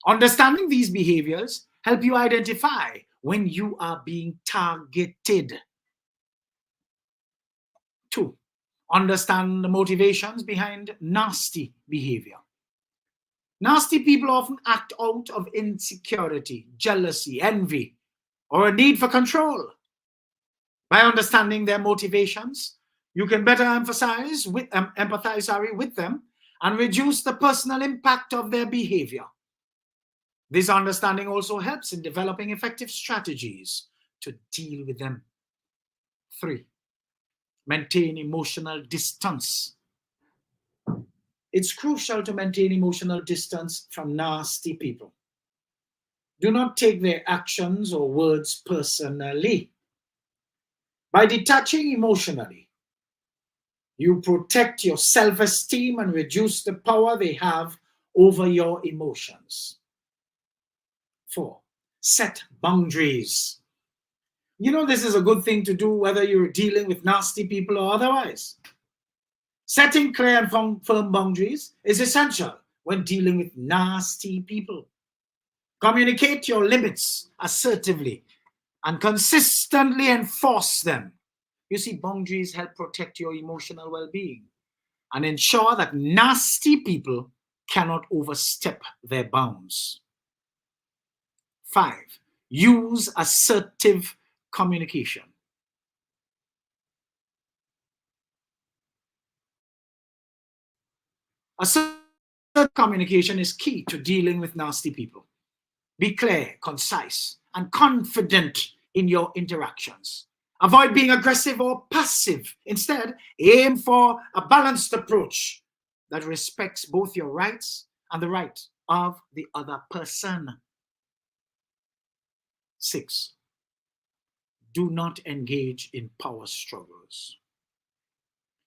Understanding these behaviors help you identify when you are being targeted. 2. Understand the motivations behind nasty behavior. Nasty people often act out of insecurity, jealousy, envy, or a need for control. By understanding their motivations, you can better empathize with them and reduce the personal impact of their behavior. This understanding also helps in developing effective strategies to deal with them. 3. Maintain emotional distance. It's crucial to maintain emotional distance from nasty people. Do not take their actions or words personally. By detaching emotionally, you protect your self-esteem and reduce the power they have over your emotions. 4. Set boundaries. You know, this is a good thing to do whether you're dealing with nasty people or otherwise. Setting clear and firm boundaries is essential when dealing with nasty people. Communicate your limits assertively and consistently enforce them. You see, boundaries help protect your emotional well-being and ensure that nasty people cannot overstep their bounds. 5. Use assertive communication. Assertive communication is key to dealing with nasty people. Be clear, concise, and confident in your interactions. Avoid being aggressive or passive. Instead, aim for a balanced approach that respects both your rights and the right of the other person. 6. Do not engage in power struggles.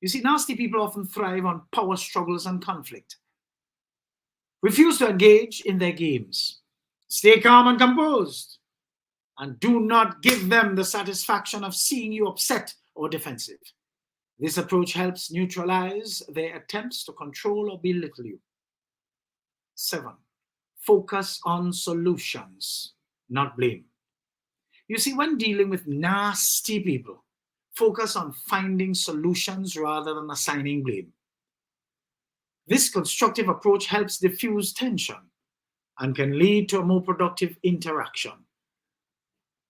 You see, nasty people often thrive on power struggles and conflict. Refuse to engage in their games. Stay calm and composed, and do not give them the satisfaction of seeing you upset or defensive. This approach helps neutralize their attempts to control or belittle you. 7. Focus on solutions, not blame. You see, when dealing with nasty people, focus on finding solutions rather than assigning blame. This constructive approach helps diffuse tension and can lead to a more productive interaction.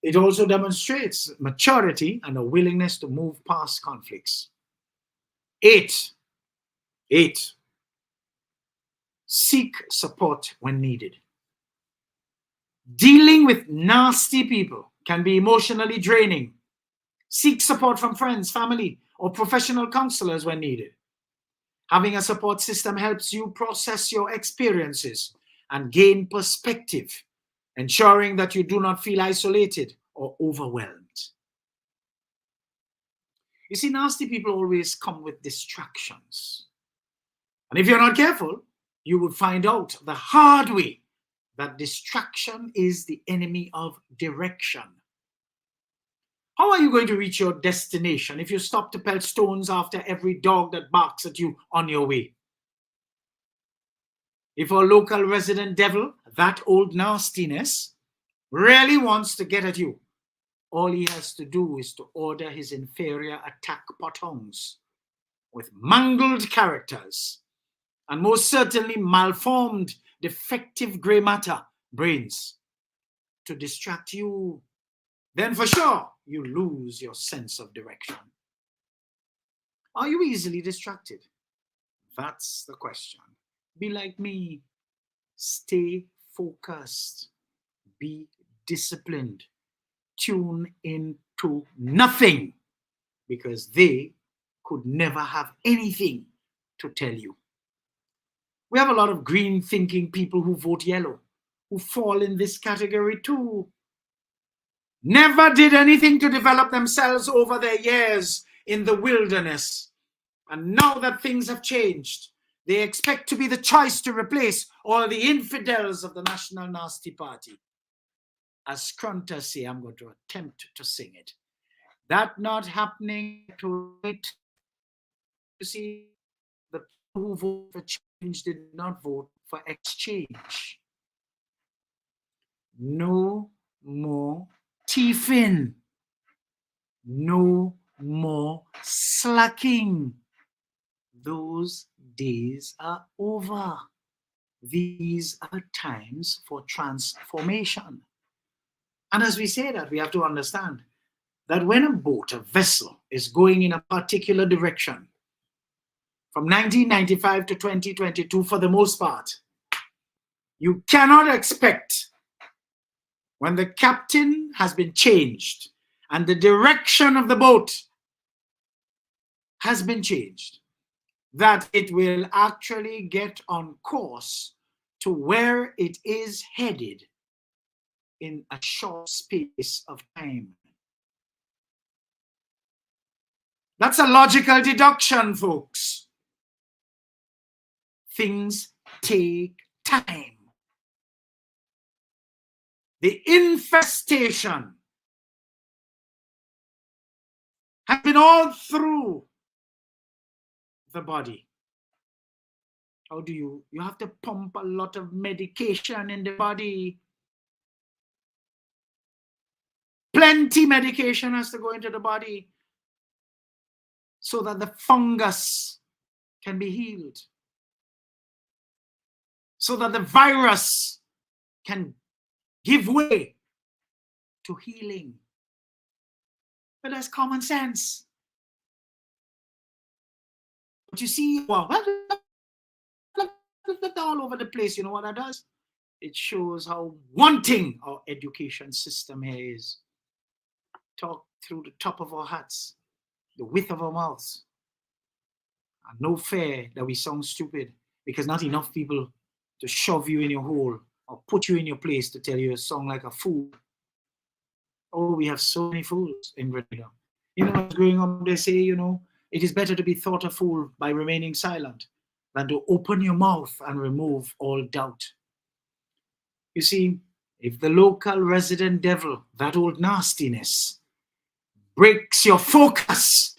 It also demonstrates maturity and a willingness to move past conflicts. 8. Seek support when needed. Dealing with nasty people can be emotionally draining. Seek support from friends, family, or professional counselors when needed. Having a support system helps you process your experiences and gain perspective, ensuring that you do not feel isolated or overwhelmed. You see, nasty people always come with distractions. And if you're not careful, you will find out the hard way that distraction is the enemy of direction. How are you going to reach your destination if you stop to pelt stones after every dog that barks at you on your way? If a local resident devil, that old nastiness, really wants to get at you, all he has to do is to order his inferior attack potholes with mangled characters and most certainly malformed, defective grey matter brains to distract you. Then for sure, you lose your sense of direction. Are you easily distracted? That's the question. Be like me. Stay focused. Be disciplined. Tune into nothing, because they could never have anything to tell you. We have a lot of green thinking people who vote yellow, who fall in this category too. Never did anything to develop themselves over their years in the wilderness. And now that things have changed, they expect to be the choice to replace all the infidels of the National Nasty Party. As Crunter say, I'm going to attempt to sing it. That not happening to it. You see, the people who voted for change did not vote for exchange. No more teething. No more slacking. Those days are over. these are times for transformation. And as we say that, we have to understand that when a boat, a vessel, is going in a particular direction, from 1995 to 2022, for the most part, you cannot expect, when the captain has been changed and the direction of the boat has been changed, that it will actually get on course to where it is headed in a short space of time. That's a logical deduction, folks. Things take time. The infestation has been all through the body. How do you have to pump a lot of medication in the body. Plenty medication has to go into the body so that the fungus can be healed, so that the virus can give way to healing. But that's common sense. But you see, well, all over the place, you know what that does? It shows how wanting our education system here is. Talk through the top of our hats, the width of our mouths. And no fair that we sound stupid, because not enough people to shove you in your hole or put you in your place to tell you a song like a fool. Oh, we have so many fools in Grenada. You know, growing up, they say, you know, it is better to be thought a fool by remaining silent than to open your mouth and remove all doubt. You see, if the local resident devil, that old nastiness, breaks your focus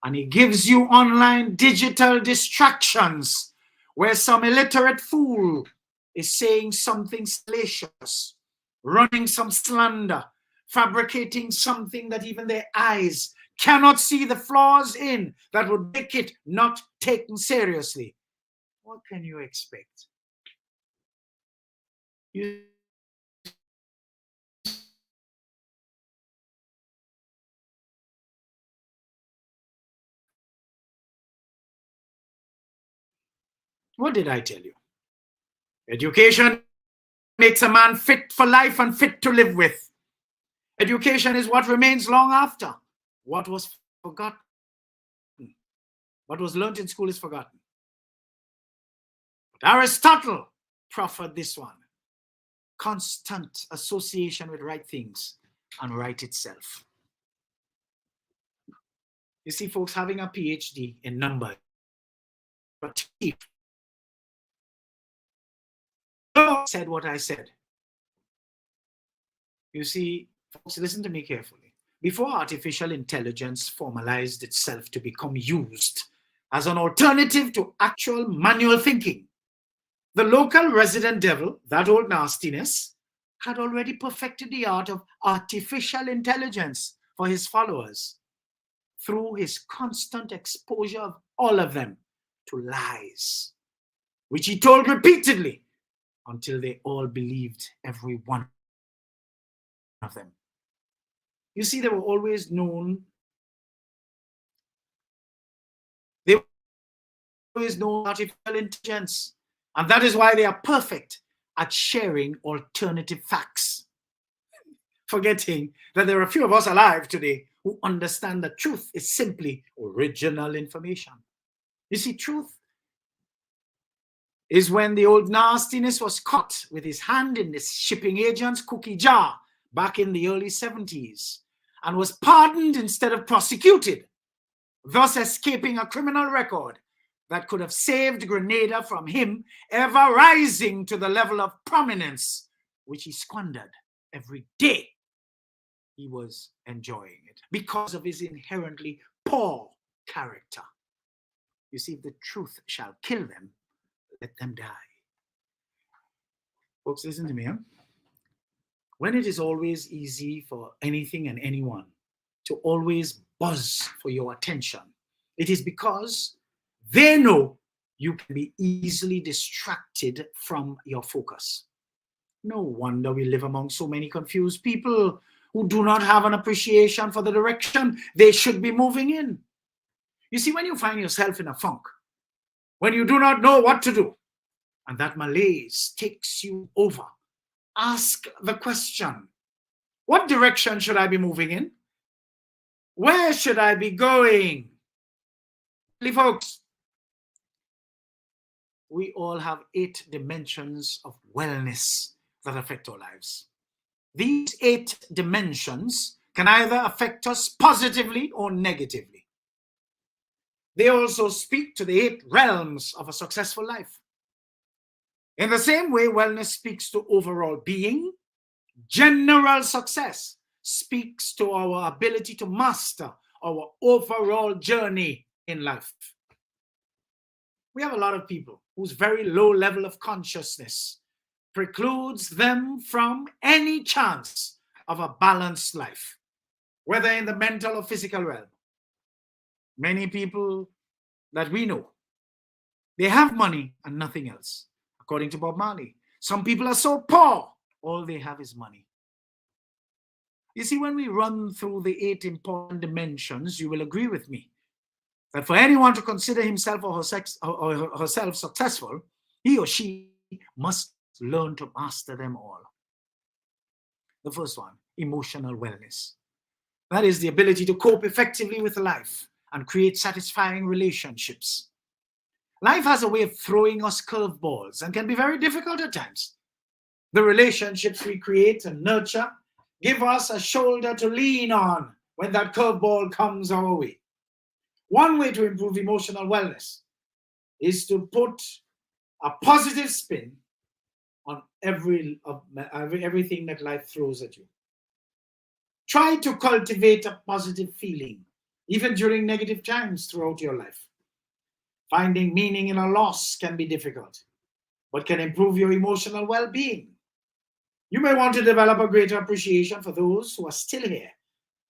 and he gives you online digital distractions where some illiterate fool is saying something salacious, running some slander, fabricating something that even their eyes cannot see the flaws in, that would make it not taken seriously, what can you expect? What did I tell you? Education makes a man fit for life and fit to live with. Education is what remains long after what was forgotten. What was learned in school is forgotten. But Aristotle proffered this one: constant association with right things and right itself. You see, folks, having a PhD in numbers, but said what I said. You see, folks, listen to me carefully. Before artificial intelligence formalized itself to become used as an alternative to actual manual thinking, the local resident devil, that old nastiness, had already perfected the art of artificial intelligence for his followers through his constant exposure of all of them to lies, which he told repeatedly until they all believed every one of them. You see, they were always known. They always know artificial intelligence, and that is why they are perfect at sharing alternative facts, forgetting that there are a few of us alive today who understand that truth is simply original information. You see, truth is when the old nastiness was caught with his hand in the shipping agent's cookie jar back in the early 70s and was pardoned instead of prosecuted, thus escaping a criminal record that could have saved Grenada from him ever rising to the level of prominence which he squandered every day he was enjoying it because of his inherently poor character. You see, if the truth shall kill them, let them die. Folks, listen to me. When it is always easy for anything and anyone to always buzz for your attention, it is because they know you can be easily distracted from your focus. No wonder we live among so many confused people who do not have an appreciation for the direction they should be moving in. You see, when you find yourself in a funk, when you do not know what to do, and that malaise takes you over, ask the question, what direction should I be moving in? Where should I be going? Folks, we all have 8 dimensions of wellness that affect our lives. These 8 dimensions can either affect us positively or negatively. They also speak to the 8 realms of a successful life. In the same way, wellness speaks to overall being. General success speaks to our ability to master our overall journey in life. We have a lot of people whose very low level of consciousness precludes them from any chance of a balanced life, whether in the mental or physical realm. Many people that we know, they have money and nothing else, according to Bob Marley. Some people are so poor, all they have is money. You see, when we run through the 8 important dimensions, you will agree with me that for anyone to consider himself or herself successful, he or she must learn to master them all. The first one, emotional wellness. That is the ability to cope effectively with life and create satisfying relationships. Life has a way of throwing us curveballs and can be very difficult at times. The relationships we create and nurture give us a shoulder to lean on when that curveball comes our way. One way to improve emotional wellness is to put a positive spin on everything that life throws at you. Try to cultivate a positive feeling, even during negative times throughout your life. Finding meaning in a loss can be difficult, but can improve your emotional well-being. You may want to develop a greater appreciation for those who are still here.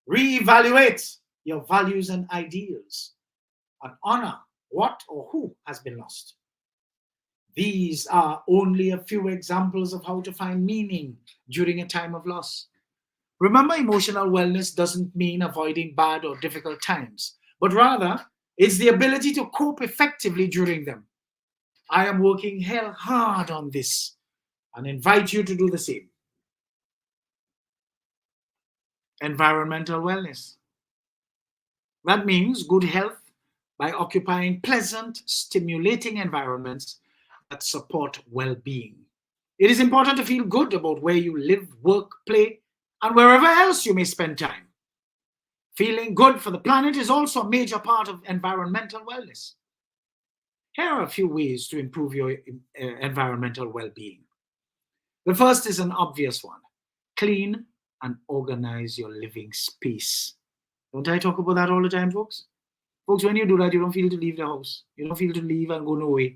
Reevaluate your values and ideals, and honor what or who has been lost. These are only a few examples of how to find meaning during a time of loss. Remember, emotional wellness doesn't mean avoiding bad or difficult times, but rather it's the ability to cope effectively during them. I am working hell hard on this and invite you to do the same. Environmental wellness. That means good health by occupying pleasant, stimulating environments that support well-being. It is important to feel good about where you live, work, play, and wherever else you may spend time. Feeling good for the planet is also a major part of environmental wellness. Here are a few ways to improve your environmental well-being. The first is an obvious one. Clean and organize your living space. Don't I talk about that all the time, folks? Folks, when you do that, you don't feel to leave the house. You don't feel to leave and go nowhere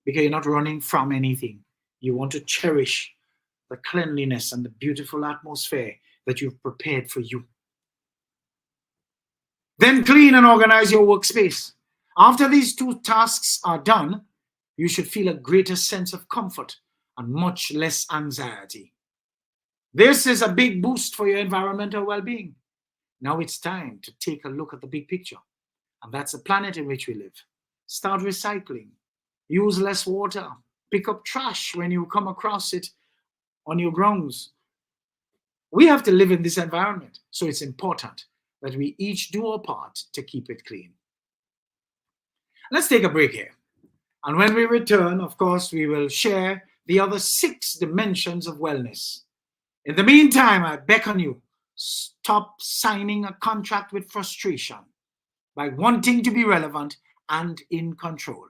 because you're not running from anything. You want to cherish the cleanliness and the beautiful atmosphere that you've prepared for you. Then clean and organize your workspace. After these 2 tasks are done, you should feel a greater sense of comfort and much less anxiety. This is a big boost for your environmental well-being. Now it's time to take a look at the big picture, and that's the planet in which we live. Start recycling. Use less water. Pick up trash when you come across it on your grounds. We have to live in this environment, so it's important that we each do our part to keep it clean. Let's take a break here. And when we return, of course, we will share the other 6 dimensions of wellness. In the meantime, I beckon you, stop signing a contract with frustration by wanting to be relevant and in control,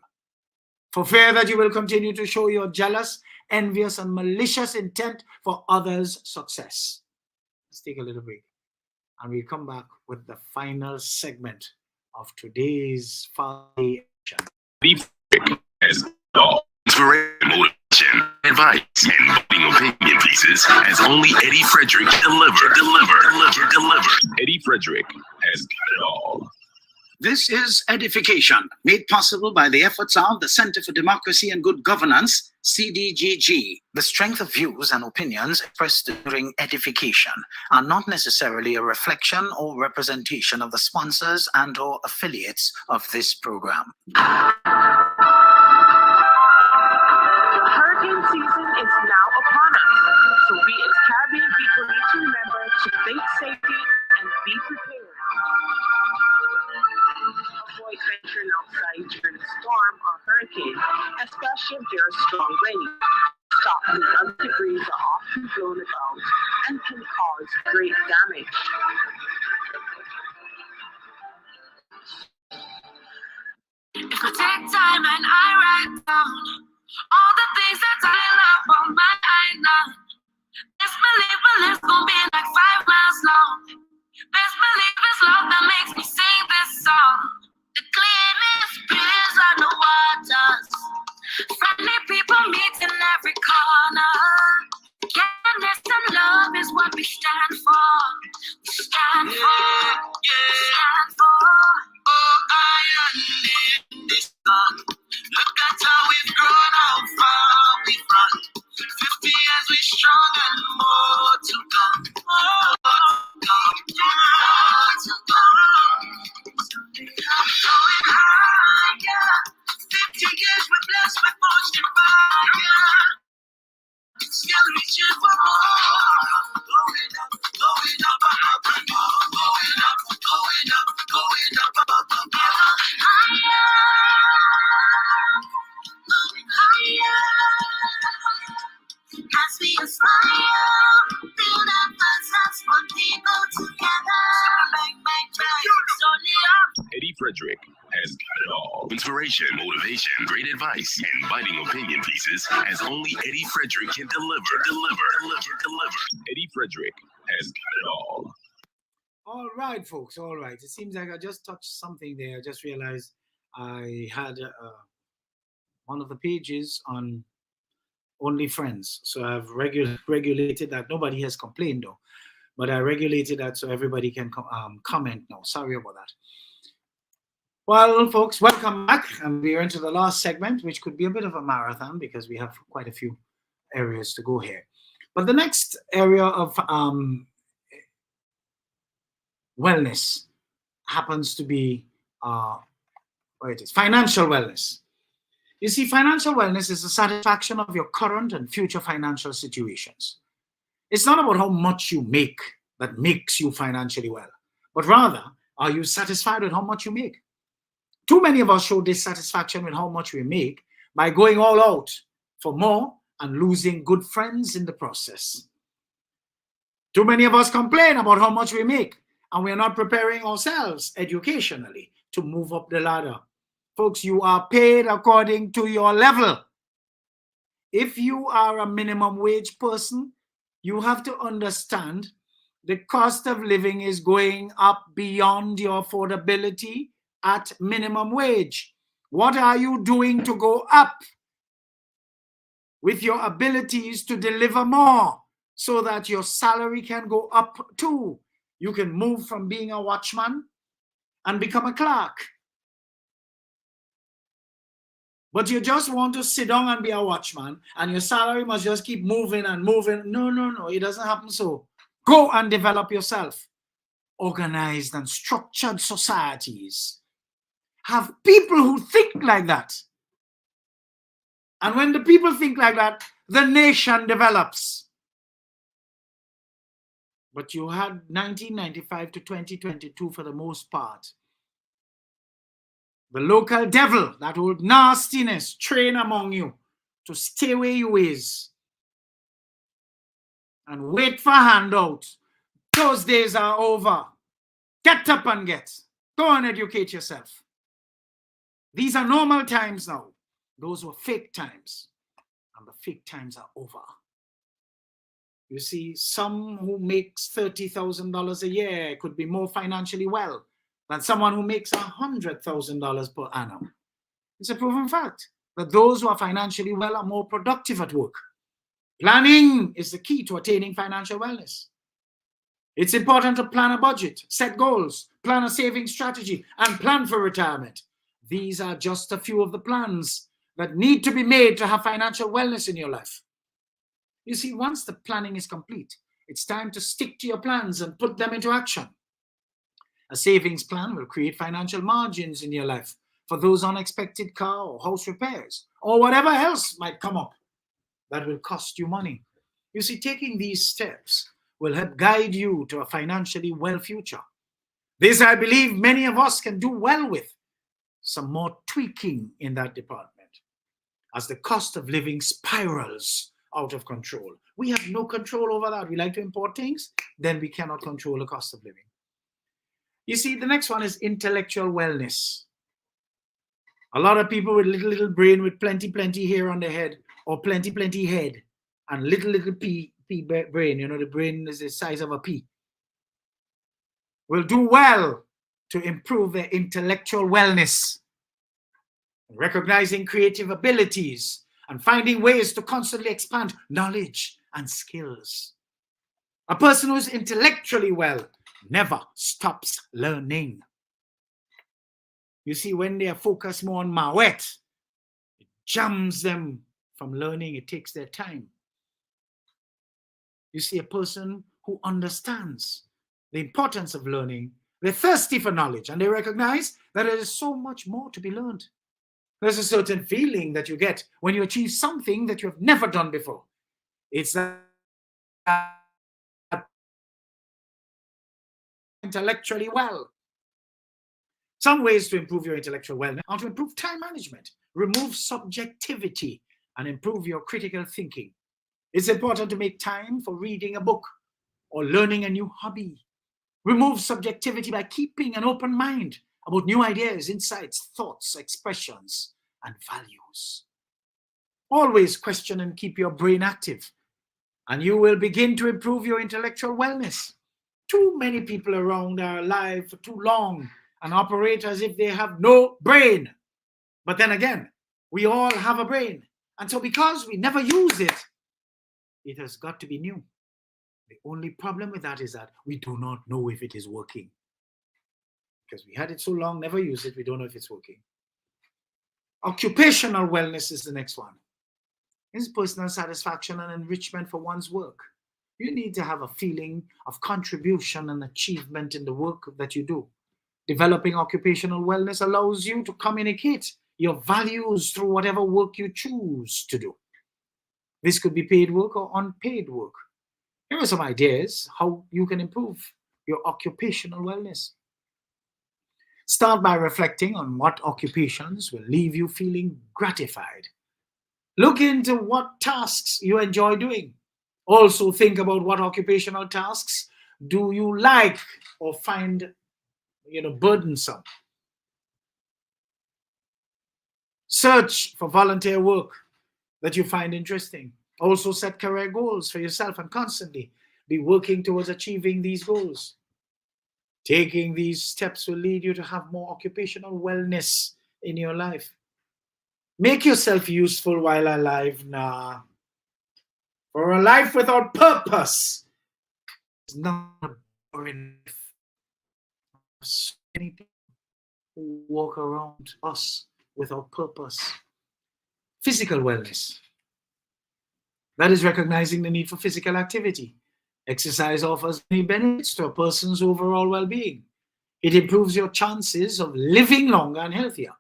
for fear that you will continue to show your jealous, envious, and malicious intent for others' success. Let's take a little break, and we'll come back with the final segment of today's foundation. As all inspiration, motivation, advice, and biting opinion pieces as only Eddie Frederick can deliver. Eddie Frederick has got it all. This is Edification, made possible by the efforts of the Center for Democracy and Good Governance, CDGG. The strength of views and opinions expressed during edification are not necessarily a reflection or representation of the sponsors and or affiliates of this program. Hurricane season is now upon us, so we as Caribbean people need to remember to think safety and be prepared. Avoid venturing outside during a storm or hurricane, especially if there are strong winds. Stop when other debris are often blown about and can cause great damage. If I take time and I write down all the things that I love on my island, best believe my list gon' be like 5 miles long. Best believe it's love that makes me sing this song. The cleanest breeze on the waters, friendly people meet in every corner. Kindness and love is what we stand for. We stand for. We stand for. Oh, I am in this song. Look at how we've grown, how far we've run. 50 years we strong and more to come. More to come. I'm going higher. 50 years we're blessed with motion fire. Still reaching for more. Going up, going up, up, and more. Going up, going up, going up, up, up, up. Higher. Going higher. As we aspire, build up ourselves for people together. Bang, bang, bang. It's only up. Eddie Frederick has got it all. Inspiration, motivation, great advice, and biting opinion pieces as only Eddie Frederick can deliver. Eddie Frederick has got it all. All right, folks. All right. It seems like I just touched something there. I just realized I had one of the pages on Only Friends. So I've regulated that. Nobody has complained though, but I regulated that so everybody can comment now. Sorry about that. Well, folks, welcome back. And we're into the last segment, which could be a bit of a marathon because we have quite a few areas to go here. But the next area of wellness happens to be financial wellness. You see, financial wellness is the satisfaction of your current and future financial situations. It's not about how much you make that makes you financially well, but rather, are you satisfied with how much you make? Too many of us show dissatisfaction with how much we make by going all out for more and losing good friends in the process. Too many of us complain about how much we make, and we're not preparing ourselves educationally to move up the ladder. Folks, you are paid according to your level. If you are a minimum wage person, you have to understand the cost of living is going up beyond your affordability at minimum wage. What are you doing to go up with your abilities to deliver more so that your salary can go up too? You can move from being a watchman and become a clerk. But you just want to sit down and be a watchman and your salary must just keep moving and moving. No, it doesn't happen so. Go and develop yourself. Organized and structured societies have people who think like that. And when the people think like that, the nation develops. But you had 1995 to 2022 for the most part. The local devil, that old nastiness, train among you to stay where you is and wait for handouts. Those days are over. Get up and get. Go and educate yourself. These are normal times now. Those were fake times. And the fake times are over. You see, some who makes $30,000 a year could be more financially well than someone who makes $100,000 per annum. It's a proven fact that those who are financially well are more productive at work. Planning is the key to attaining financial wellness. It's important to plan a budget, set goals, plan a saving strategy, and plan for retirement. These are just a few of the plans that need to be made to have financial wellness in your life. You see, once the planning is complete, it's time to stick to your plans and put them into action. A savings plan will create financial margins in your life for those unexpected car or house repairs or whatever else might come up that will cost you money. You see, taking these steps will help guide you to a financially well future. This, I believe, many of us can do well with some more tweaking in that department. As the cost of living spirals out of control, we have no control over that. We like to import things, then we cannot control the cost of living. You see, the next one is intellectual wellness. A lot of people with little brain with plenty hair on their head, or plenty head, and little pea brain, you know, the brain is the size of a pea, will do well to improve their intellectual wellness, recognizing creative abilities and finding ways to constantly expand knowledge and skills. A person who is intellectually well never stops learning. You see, when they are focused more on Mawet, it jams them from learning. It takes their time. You see, a person who understands the importance of learning, they're thirsty for knowledge, and they recognize that there is so much more to be learned. There's a certain feeling that you get when you achieve something that you have never done before. It's that intellectually well. Some ways to improve your intellectual wellness are to improve time management, remove subjectivity, and improve your critical thinking. It's important to make time for reading a book or learning a new hobby. Remove subjectivity by keeping an open mind about new ideas, insights, thoughts, expressions, and values. Always question and keep your brain active, and you will begin to improve your intellectual wellness. Too many people around are alive for too long and operate as if they have no brain. But then again, we all have a brain. And so because we never use it, it has got to be new. The only problem with that is that we do not know if it is working. Because we had it so long, never use it, we don't know if it's working. Occupational wellness is the next one. It's personal satisfaction and enrichment for one's work. You need to have a feeling of contribution and achievement in the work that you do. Developing occupational wellness allows you to communicate your values through whatever work you choose to do. This could be paid work or unpaid work. Here are some ideas how you can improve your occupational wellness. Start by reflecting on what occupations will leave you feeling gratified. Look into what tasks you enjoy doing. Also think about what occupational tasks do you like or find burdensome. Search for volunteer work that you find interesting. Also set career goals for yourself and constantly be working towards achieving these goals. Taking these steps will lead you to have more occupational wellness in your life. Make yourself useful while alive. For a life without purpose is not boring. So many people who walk around us without purpose. Physical wellness. That is recognizing the need for physical activity. Exercise offers many benefits to a person's overall well-being. It improves your chances of living longer and healthier,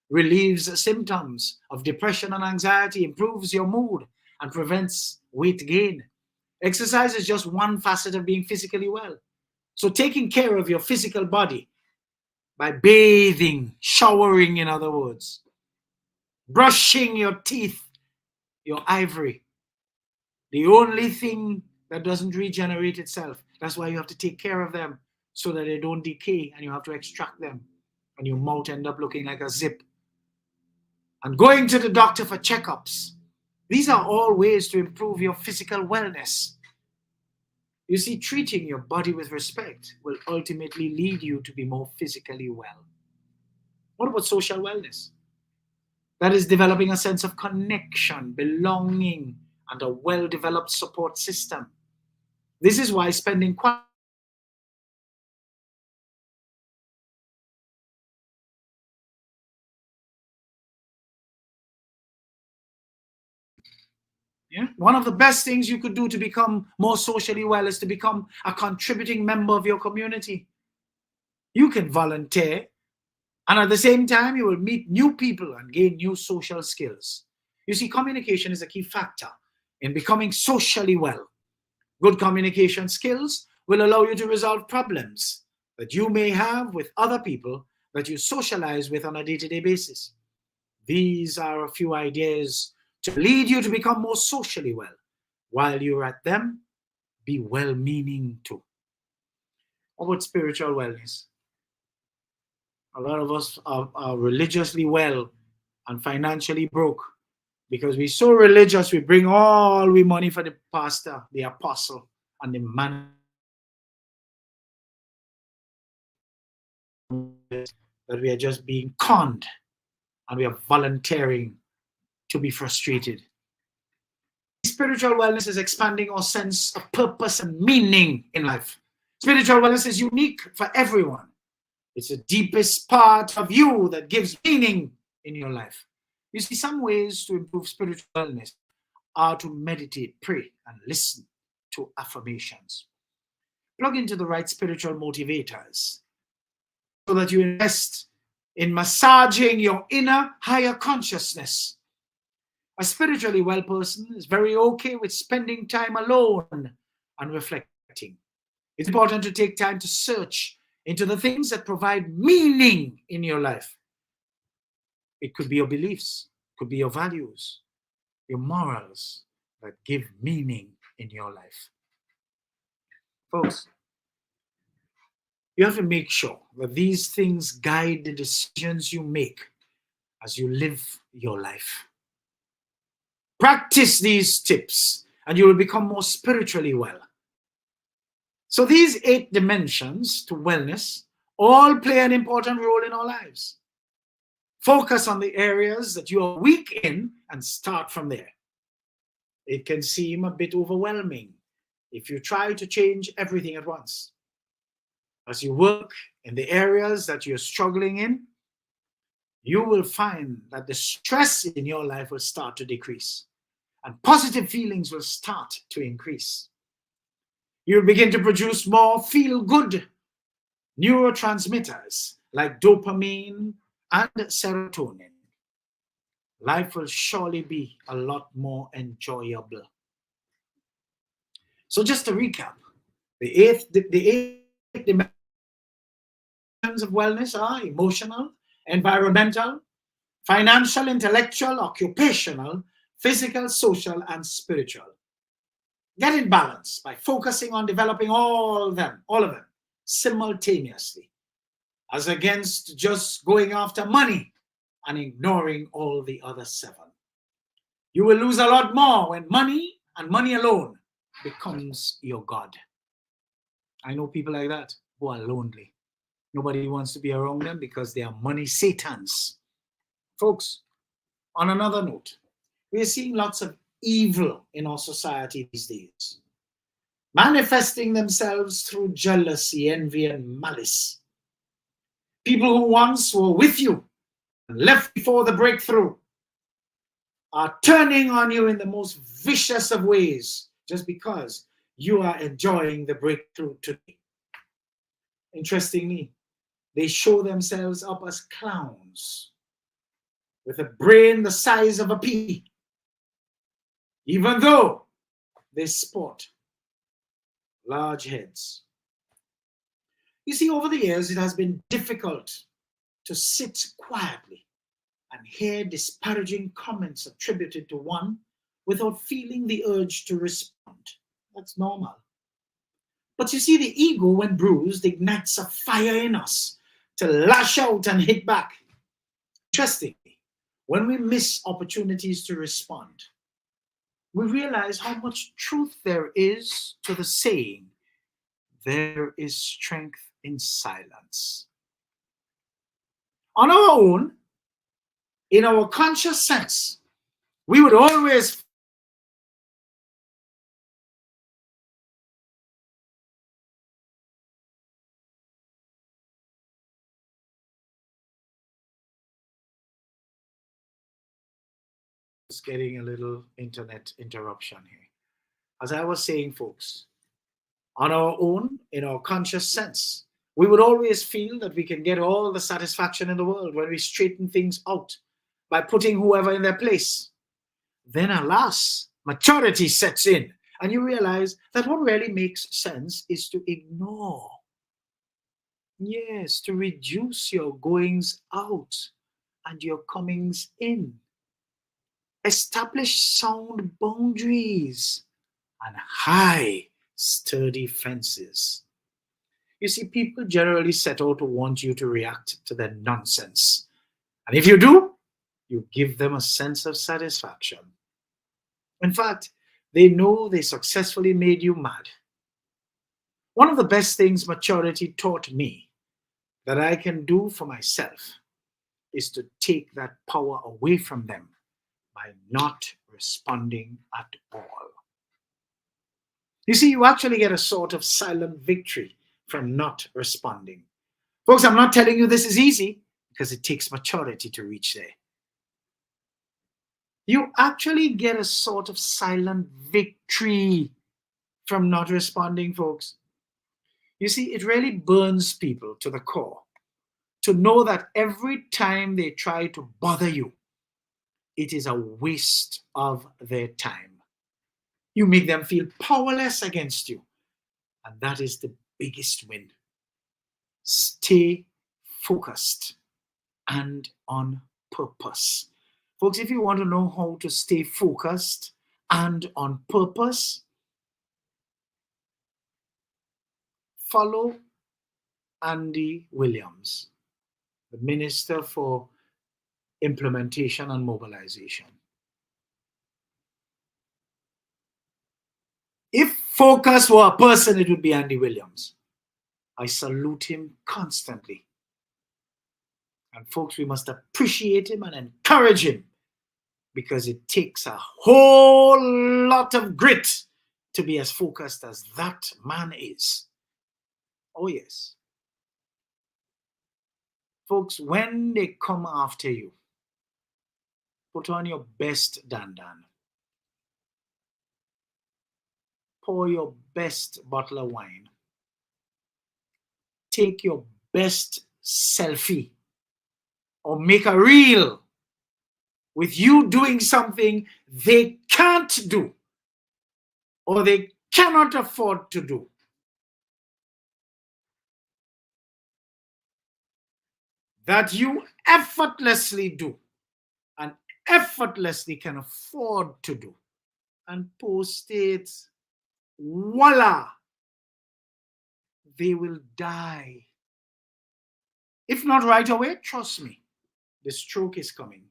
relieves symptoms of depression and anxiety, improves your mood, and prevents weight gain. Exercise is just one facet of being physically well. So taking care of your physical body by bathing, showering, in other words, brushing your teeth, your ivory, the only thing that doesn't regenerate itself. That's why you have to take care of them so that they don't decay, and you have to extract them, and your mouth end up looking like a zip. And going to the doctor for checkups. These are all ways to improve your physical wellness. You see, treating your body with respect will ultimately lead you to be more physically well. What about social wellness? That is developing a sense of connection, belonging, and a well-developed support system. This is why spending quality Yeah? One of the best things you could do to become more socially well is to become a contributing member of your community. You can volunteer, and at the same time, you will meet new people and gain new social skills. You see, communication is a key factor in becoming socially well. Good communication skills will allow you to resolve problems that you may have with other people that you socialize with on a day-to-day basis. These are a few ideas to lead you to become more socially well. While you're at them, be well-meaning too. How about spiritual wellness? A lot of us are religiously well and financially broke because we're so religious, we bring all we money for the pastor, the apostle, and the man that we are just being conned and we are volunteering to be frustrated. Spiritual wellness is expanding our sense of purpose and meaning in life. Spiritual wellness is unique for everyone. It's the deepest part of you that gives meaning in your life. You see, some ways to improve spiritual wellness are to meditate, pray, and listen to affirmations. Plug into the right spiritual motivators so that you invest in massaging your inner higher consciousness. A spiritually well person is very okay with spending time alone and reflecting. It's important to take time to search into the things that provide meaning in your life. It could be your beliefs, it could be your values, your morals that give meaning in your life. Folks, you have to make sure that these things guide the decisions you make as you live your life. Practice these tips and you will become more spiritually well. So these 8 dimensions to wellness all play an important role in our lives. Focus on the areas that you are weak in and start from there. It can seem a bit overwhelming if you try to change everything at once. As you work in the areas that you're struggling in, you will find that the stress in your life will start to decrease and positive feelings will start to increase. You'll begin to produce more feel-good neurotransmitters like dopamine and serotonin. Life will surely be a lot more enjoyable. So just to recap, the eight dimensions of wellness are emotional, environmental, financial, intellectual, occupational, physical, social, and spiritual. Get in balance by focusing on developing all of them, simultaneously, as against just going after money and ignoring all the other 7. You will lose a lot more when money and money alone becomes your God. I know people like that who are lonely. Nobody wants to be around them because they are money satans. Folks, on another note, we are seeing lots of evil in our society these days, manifesting themselves through jealousy, envy, and malice. People who once were with you and left before the breakthrough are turning on you in the most vicious of ways just because you are enjoying the breakthrough today. Interestingly, they show themselves up as clowns with a brain the size of a pea, even though they sport large heads. You see, over the years, it has been difficult to sit quietly and hear disparaging comments attributed to one without feeling the urge to respond. That's normal. But you see, the ego, when bruised, ignites a fire in us to lash out and hit back. Interestingly, when we miss opportunities to respond, we realize how much truth there is to the saying, there is strength in silence. On our own, in our conscious sense, we would always Just getting a little internet interruption here. As I was saying, folks, on our own, in our conscious sense, we would always feel that we can get all the satisfaction in the world when we straighten things out by putting whoever in their place. Then, alas, maturity sets in, and you realize that what really makes sense is to ignore. Yes, to reduce your goings out and your comings in. Establish sound boundaries and high, sturdy fences. You see, people generally set out to want you to react to their nonsense. And if you do, you give them a sense of satisfaction. In fact, they know they successfully made you mad. One of the best things maturity taught me that I can do for myself is to take that power away from them by not responding at all. You see, you actually get a sort of silent victory from not responding. Folks, I'm not telling you this is easy because it takes maturity to reach there. You actually get a sort of silent victory from not responding, folks. You see, it really burns people to the core to know that every time they try to bother you, it is a waste of their time. You make them feel powerless against you. And that is the biggest win. Stay focused and on purpose. Folks, if you want to know how to stay focused and on purpose, follow Andy Williams, the Minister for Implementation and Mobilization. If focus were a person, it would be Andy Williams. I salute him constantly. And folks, we must appreciate him and encourage him because it takes a whole lot of grit to be as focused as that man is. Oh, yes. Folks, when they come after you, put on your best dandan. Pour your best bottle of wine. Take your best selfie or make a reel with you doing something they can't do or they cannot afford to do. That you effortlessly do and effortlessly can afford to do. And post it. Voila! They will die. If not right away, trust me, the stroke is coming.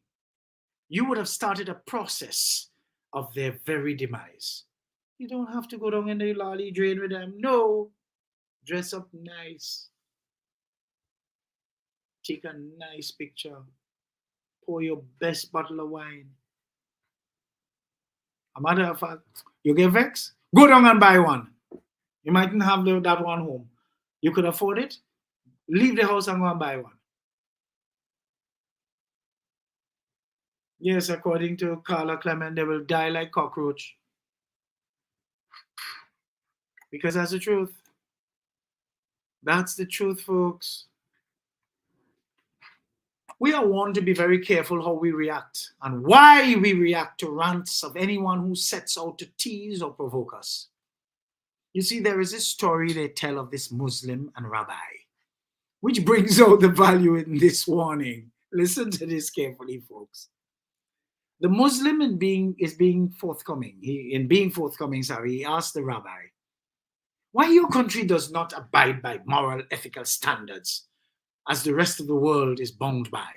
You would have started a process of their very demise. You don't have to go down in the lolly drain with them. No. Dress up nice. Take a nice picture. Pour your best bottle of wine. A matter of fact, you get vexed? Go down and buy one. You mightn't have that one home. You could afford it. Leave the house and go and buy one. Yes, according to Carla Clement, they will die like cockroach. Because that's the truth. That's the truth, folks. We are warned to be very careful how we react and why we react to rants of anyone who sets out to tease or provoke us. You see, there is this story they tell of this Muslim and rabbi, which brings out the value in this warning. Listen to this carefully, folks. The Muslim in being forthcoming, he asked the rabbi, why your country does not abide by moral, ethical standards as the rest of the world is bound by.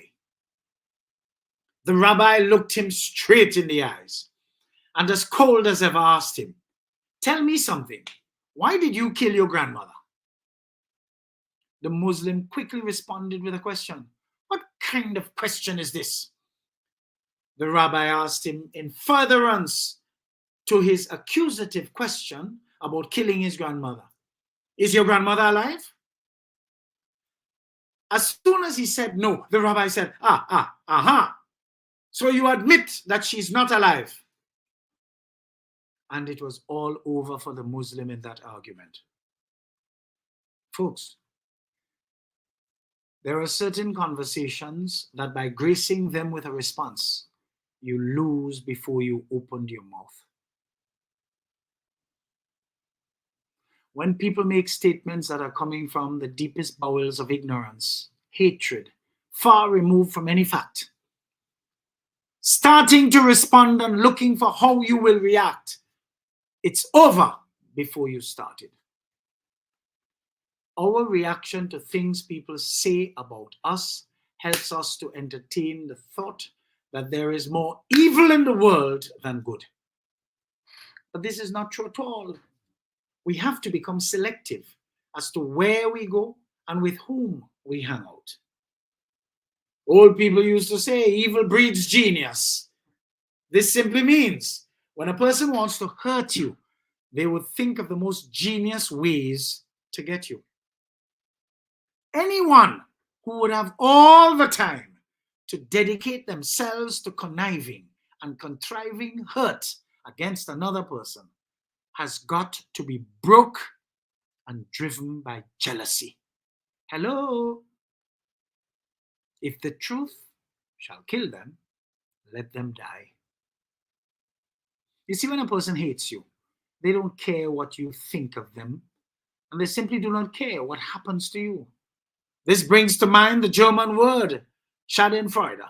The rabbi looked him straight in the eyes and as cold as ever asked him, tell me something. Why did you kill your grandmother? The Muslim quickly responded with a question. What kind of question is this? The rabbi asked him in furtherance to his accusative question about killing his grandmother. Is your grandmother alive? As soon as he said no, the rabbi said, aha. So you admit that she's not alive. And it was all over for the Muslim in that argument. Folks, there are certain conversations that by gracing them with a response, you lose before you opened your mouth. When people make statements that are coming from the deepest bowels of ignorance, hatred, far removed from any fact, starting to respond and looking for how you will react, it's over before you started. Our reaction to things people say about us helps us to entertain the thought that there is more evil in the world than good. But this is not true at all. We have to become selective as to where we go and with whom we hang out. Old people used to say, evil breeds genius. This simply means when a person wants to hurt you, they would think of the most genius ways to get you. Anyone who would have all the time to dedicate themselves to conniving and contriving hurt against another person has got to be broke and driven by jealousy. Hello? If the truth shall kill them, let them die. You see, when a person hates you, they don't care what you think of them, and they simply do not care what happens to you. This brings to mind the German word, Schadenfreude.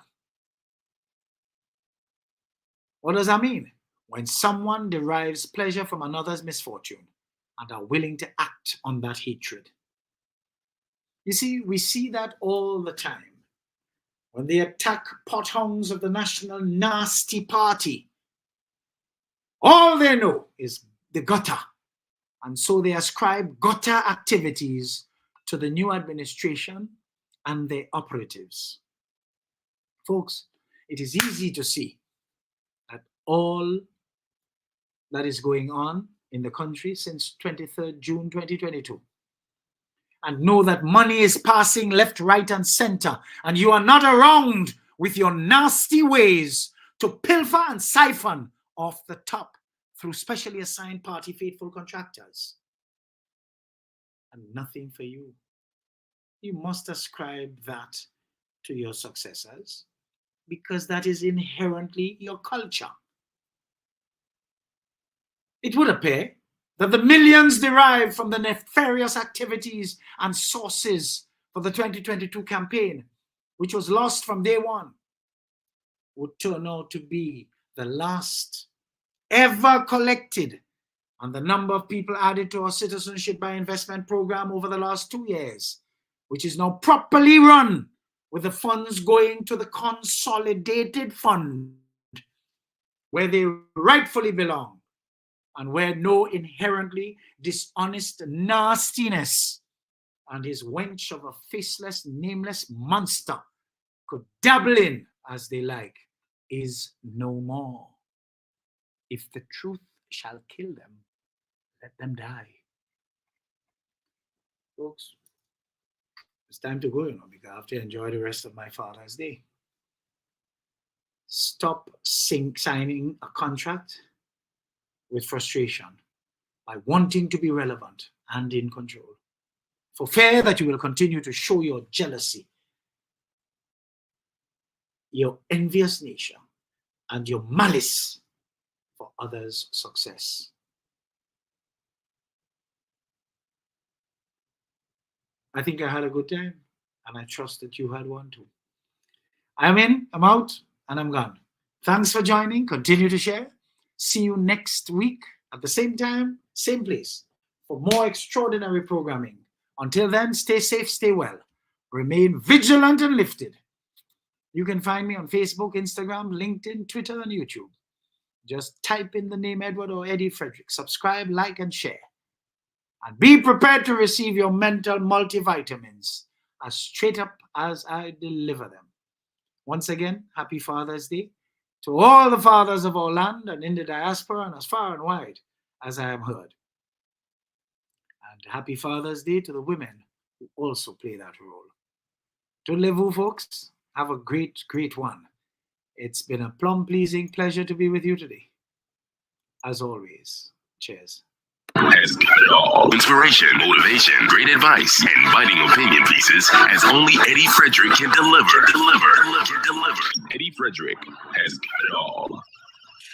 What does that mean? When someone derives pleasure from another's misfortune and are willing to act on that hatred. You see, we see that all the time. When they attack pothounds of the National Nasty Party, all they know is the gutter. And so they ascribe gutter activities to the new administration and their operatives. Folks, it is easy to see that all that is going on in the country since 23rd June 2022, and know that money is passing left, right, and center, and you are not around with your nasty ways to pilfer and siphon off the top through specially assigned party faithful contractors. And nothing for you. You must ascribe that to your successors because that is inherently your culture. It would appear that the millions derived from the nefarious activities and sources for the 2022 campaign, which was lost from day one, would turn out to be the last ever collected on the number of people added to our citizenship by investment program over the last 2 years, which is now properly run with the funds going to the consolidated fund where they rightfully belong, and where no inherently dishonest nastiness and his wench of a faceless, nameless monster could dabble in as they like, is no more. If the truth shall kill them, let them die. Folks, it's time to go, because I have to enjoy the rest of my Father's Day. Stop signing a contract with frustration by wanting to be relevant and in control, for fear that you will continue to show your jealousy, your envious nature, and your malice for others' success. I think I had a good time, and I trust that you had one too. I'm in, I'm out, and I'm gone. Thanks for joining. Continue to share. See you next week at the same time, same place, for more extraordinary programming. Until then, stay safe, stay well. Remain vigilant and lifted. You can find me on Facebook, Instagram, LinkedIn, Twitter, and YouTube. Just type in the name Edward or Eddie Frederick. Subscribe, like, and share. And be prepared to receive your mental multivitamins as straight up as I deliver them. Once again, happy Father's Day to all the fathers of our land and in the diaspora and as far and wide as I am heard. And happy Father's Day to the women who also play that role. To live, folks, have a great, great one. It's been a plum-pleasing pleasure to be with you today. As always, cheers. Has got it all. Inspiration, motivation, great advice, and biting opinion pieces as only Eddie Frederick can deliver. Eddie Frederick has got it all.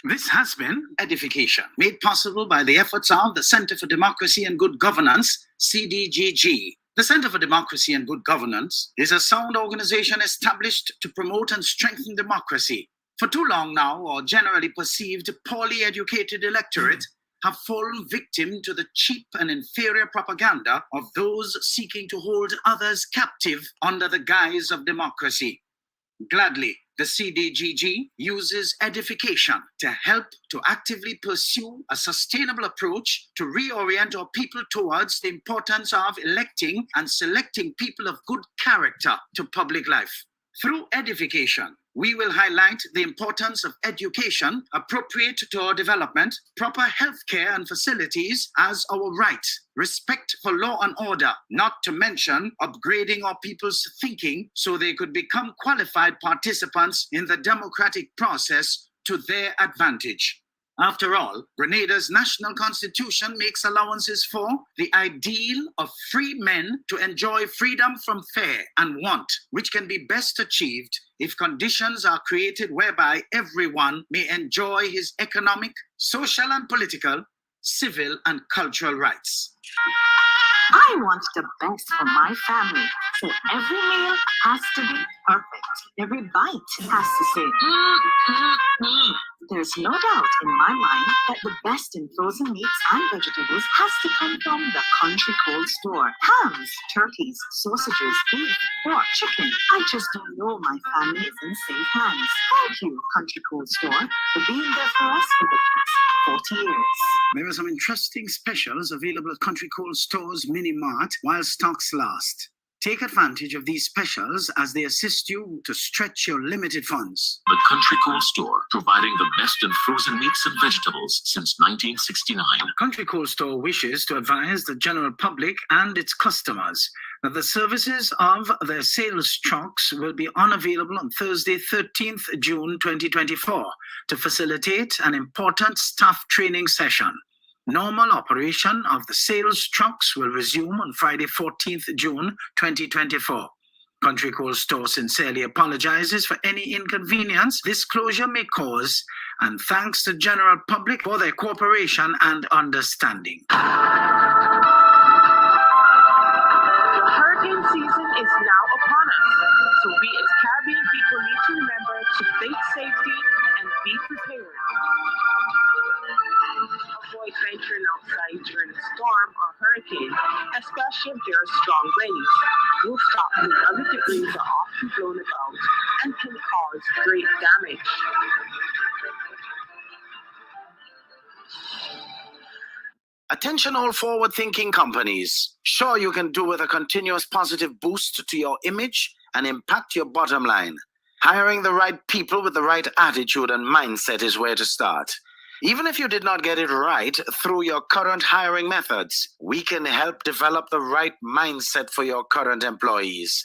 This has been Edification, made possible by the efforts of the Center for Democracy and Good Governance, CDGG. The Center for Democracy and Good Governance is a sound organization established to promote and strengthen democracy. For too long now, our generally perceived poorly educated electorate have fallen victim to the cheap and inferior propaganda of those seeking to hold others captive under the guise of democracy. Gladly, the CDGG uses edification to help to actively pursue a sustainable approach to reorient our people towards the importance of electing and selecting people of good character to public life. Through edification, we will highlight the importance of education appropriate to our development, proper healthcare and facilities as our right, respect for law and order, not to mention upgrading our people's thinking so they could become qualified participants in the democratic process to their advantage. After all, Grenada's national constitution makes allowances for the ideal of free men to enjoy freedom from fear and want, which can be best achieved if conditions are created whereby everyone may enjoy his economic, social and political, civil and cultural rights. I want the best for my family, so every meal has to be perfect. Every bite has to say, There's no doubt in my mind that the best in frozen meats and vegetables has to come from the Country Cold Store. Hams, turkeys, sausages, beef, pork, chicken. I just don't know my family is in safe hands. Thank you, Country Cold Store, for being there for us for the past 40 years. There are some interesting specials available at Country Cold Store's Mini Mart while stocks last. Take advantage of these specials as they assist you to stretch your limited funds. The Country Cold Store, providing the best in frozen meats and vegetables since 1969. Country Cold Store wishes to advise the general public and its customers that the services of their sales trucks will be unavailable on Thursday, 13th June 2024 to facilitate an important staff training session. Normal operation of the sales trucks will resume on Friday, 14th June 2024. Country Cold Store sincerely apologizes for any inconvenience this closure may cause and thanks the general public for their cooperation and understanding. Hurricane season is now upon us, so we as Caribbean people need to remember to take safety and be prepared. Avoid venturing outside during a storm or hurricane, especially if there are strong winds. Rooftop and other debris are often blown about and can cause great damage. Attention all forward-thinking companies. Sure, you can do with a continuous positive boost to your image and impact your bottom line. Hiring the right people with the right attitude and mindset is where to start. Even if you did not get it right through your current hiring methods, we can help develop the right mindset for your current employees.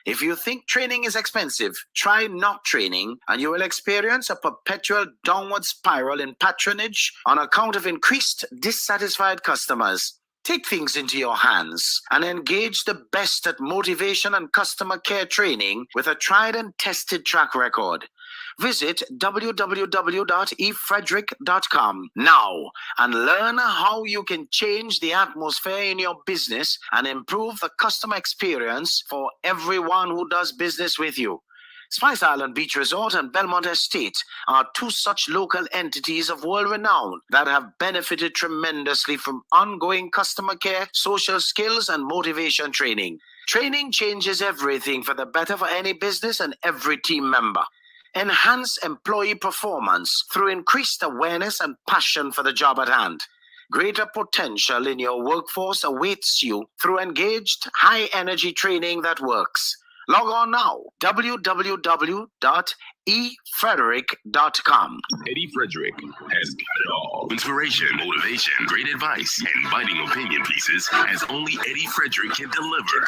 If you think training is expensive, try not training and you will experience a perpetual downward spiral in patronage on account of increased dissatisfied customers. Take things into your hands and engage the best at motivation and customer care training with a tried and tested track record. Visit www.efrederick.com now and learn how you can change the atmosphere in your business and improve the customer experience for everyone who does business with you. Spice Island Beach Resort and Belmont Estate are two such local entities of world renown that have benefited tremendously from ongoing customer care, social skills, and motivation training. Training changes everything for the better for any business and every team member. Enhance employee performance through increased awareness and passion for the job at hand. Greater potential in your workforce awaits you through engaged, high-energy training that works. Log on now, www.efrederick.com. Eddie Frederick has got it all. Inspiration, motivation, great advice, and biting opinion pieces as only Eddie Frederick can deliver.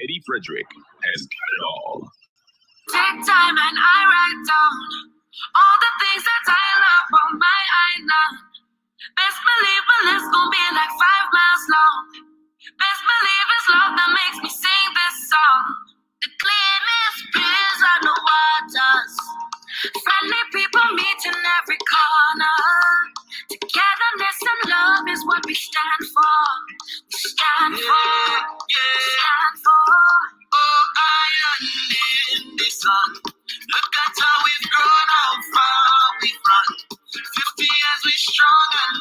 Eddie Frederick has got it all. Take time and I write down all the things that I love on my island. Best believe my list gon' be like 5 miles long. Best believe it's love that makes me sing this song. The cleanest breeze on the waters. Friendly people meet in every corner. Togetherness and love is what we stand for. We stand for. Stand for. Oh, island in the sun. Look at how we've grown, how far we've run. 50 years we strong and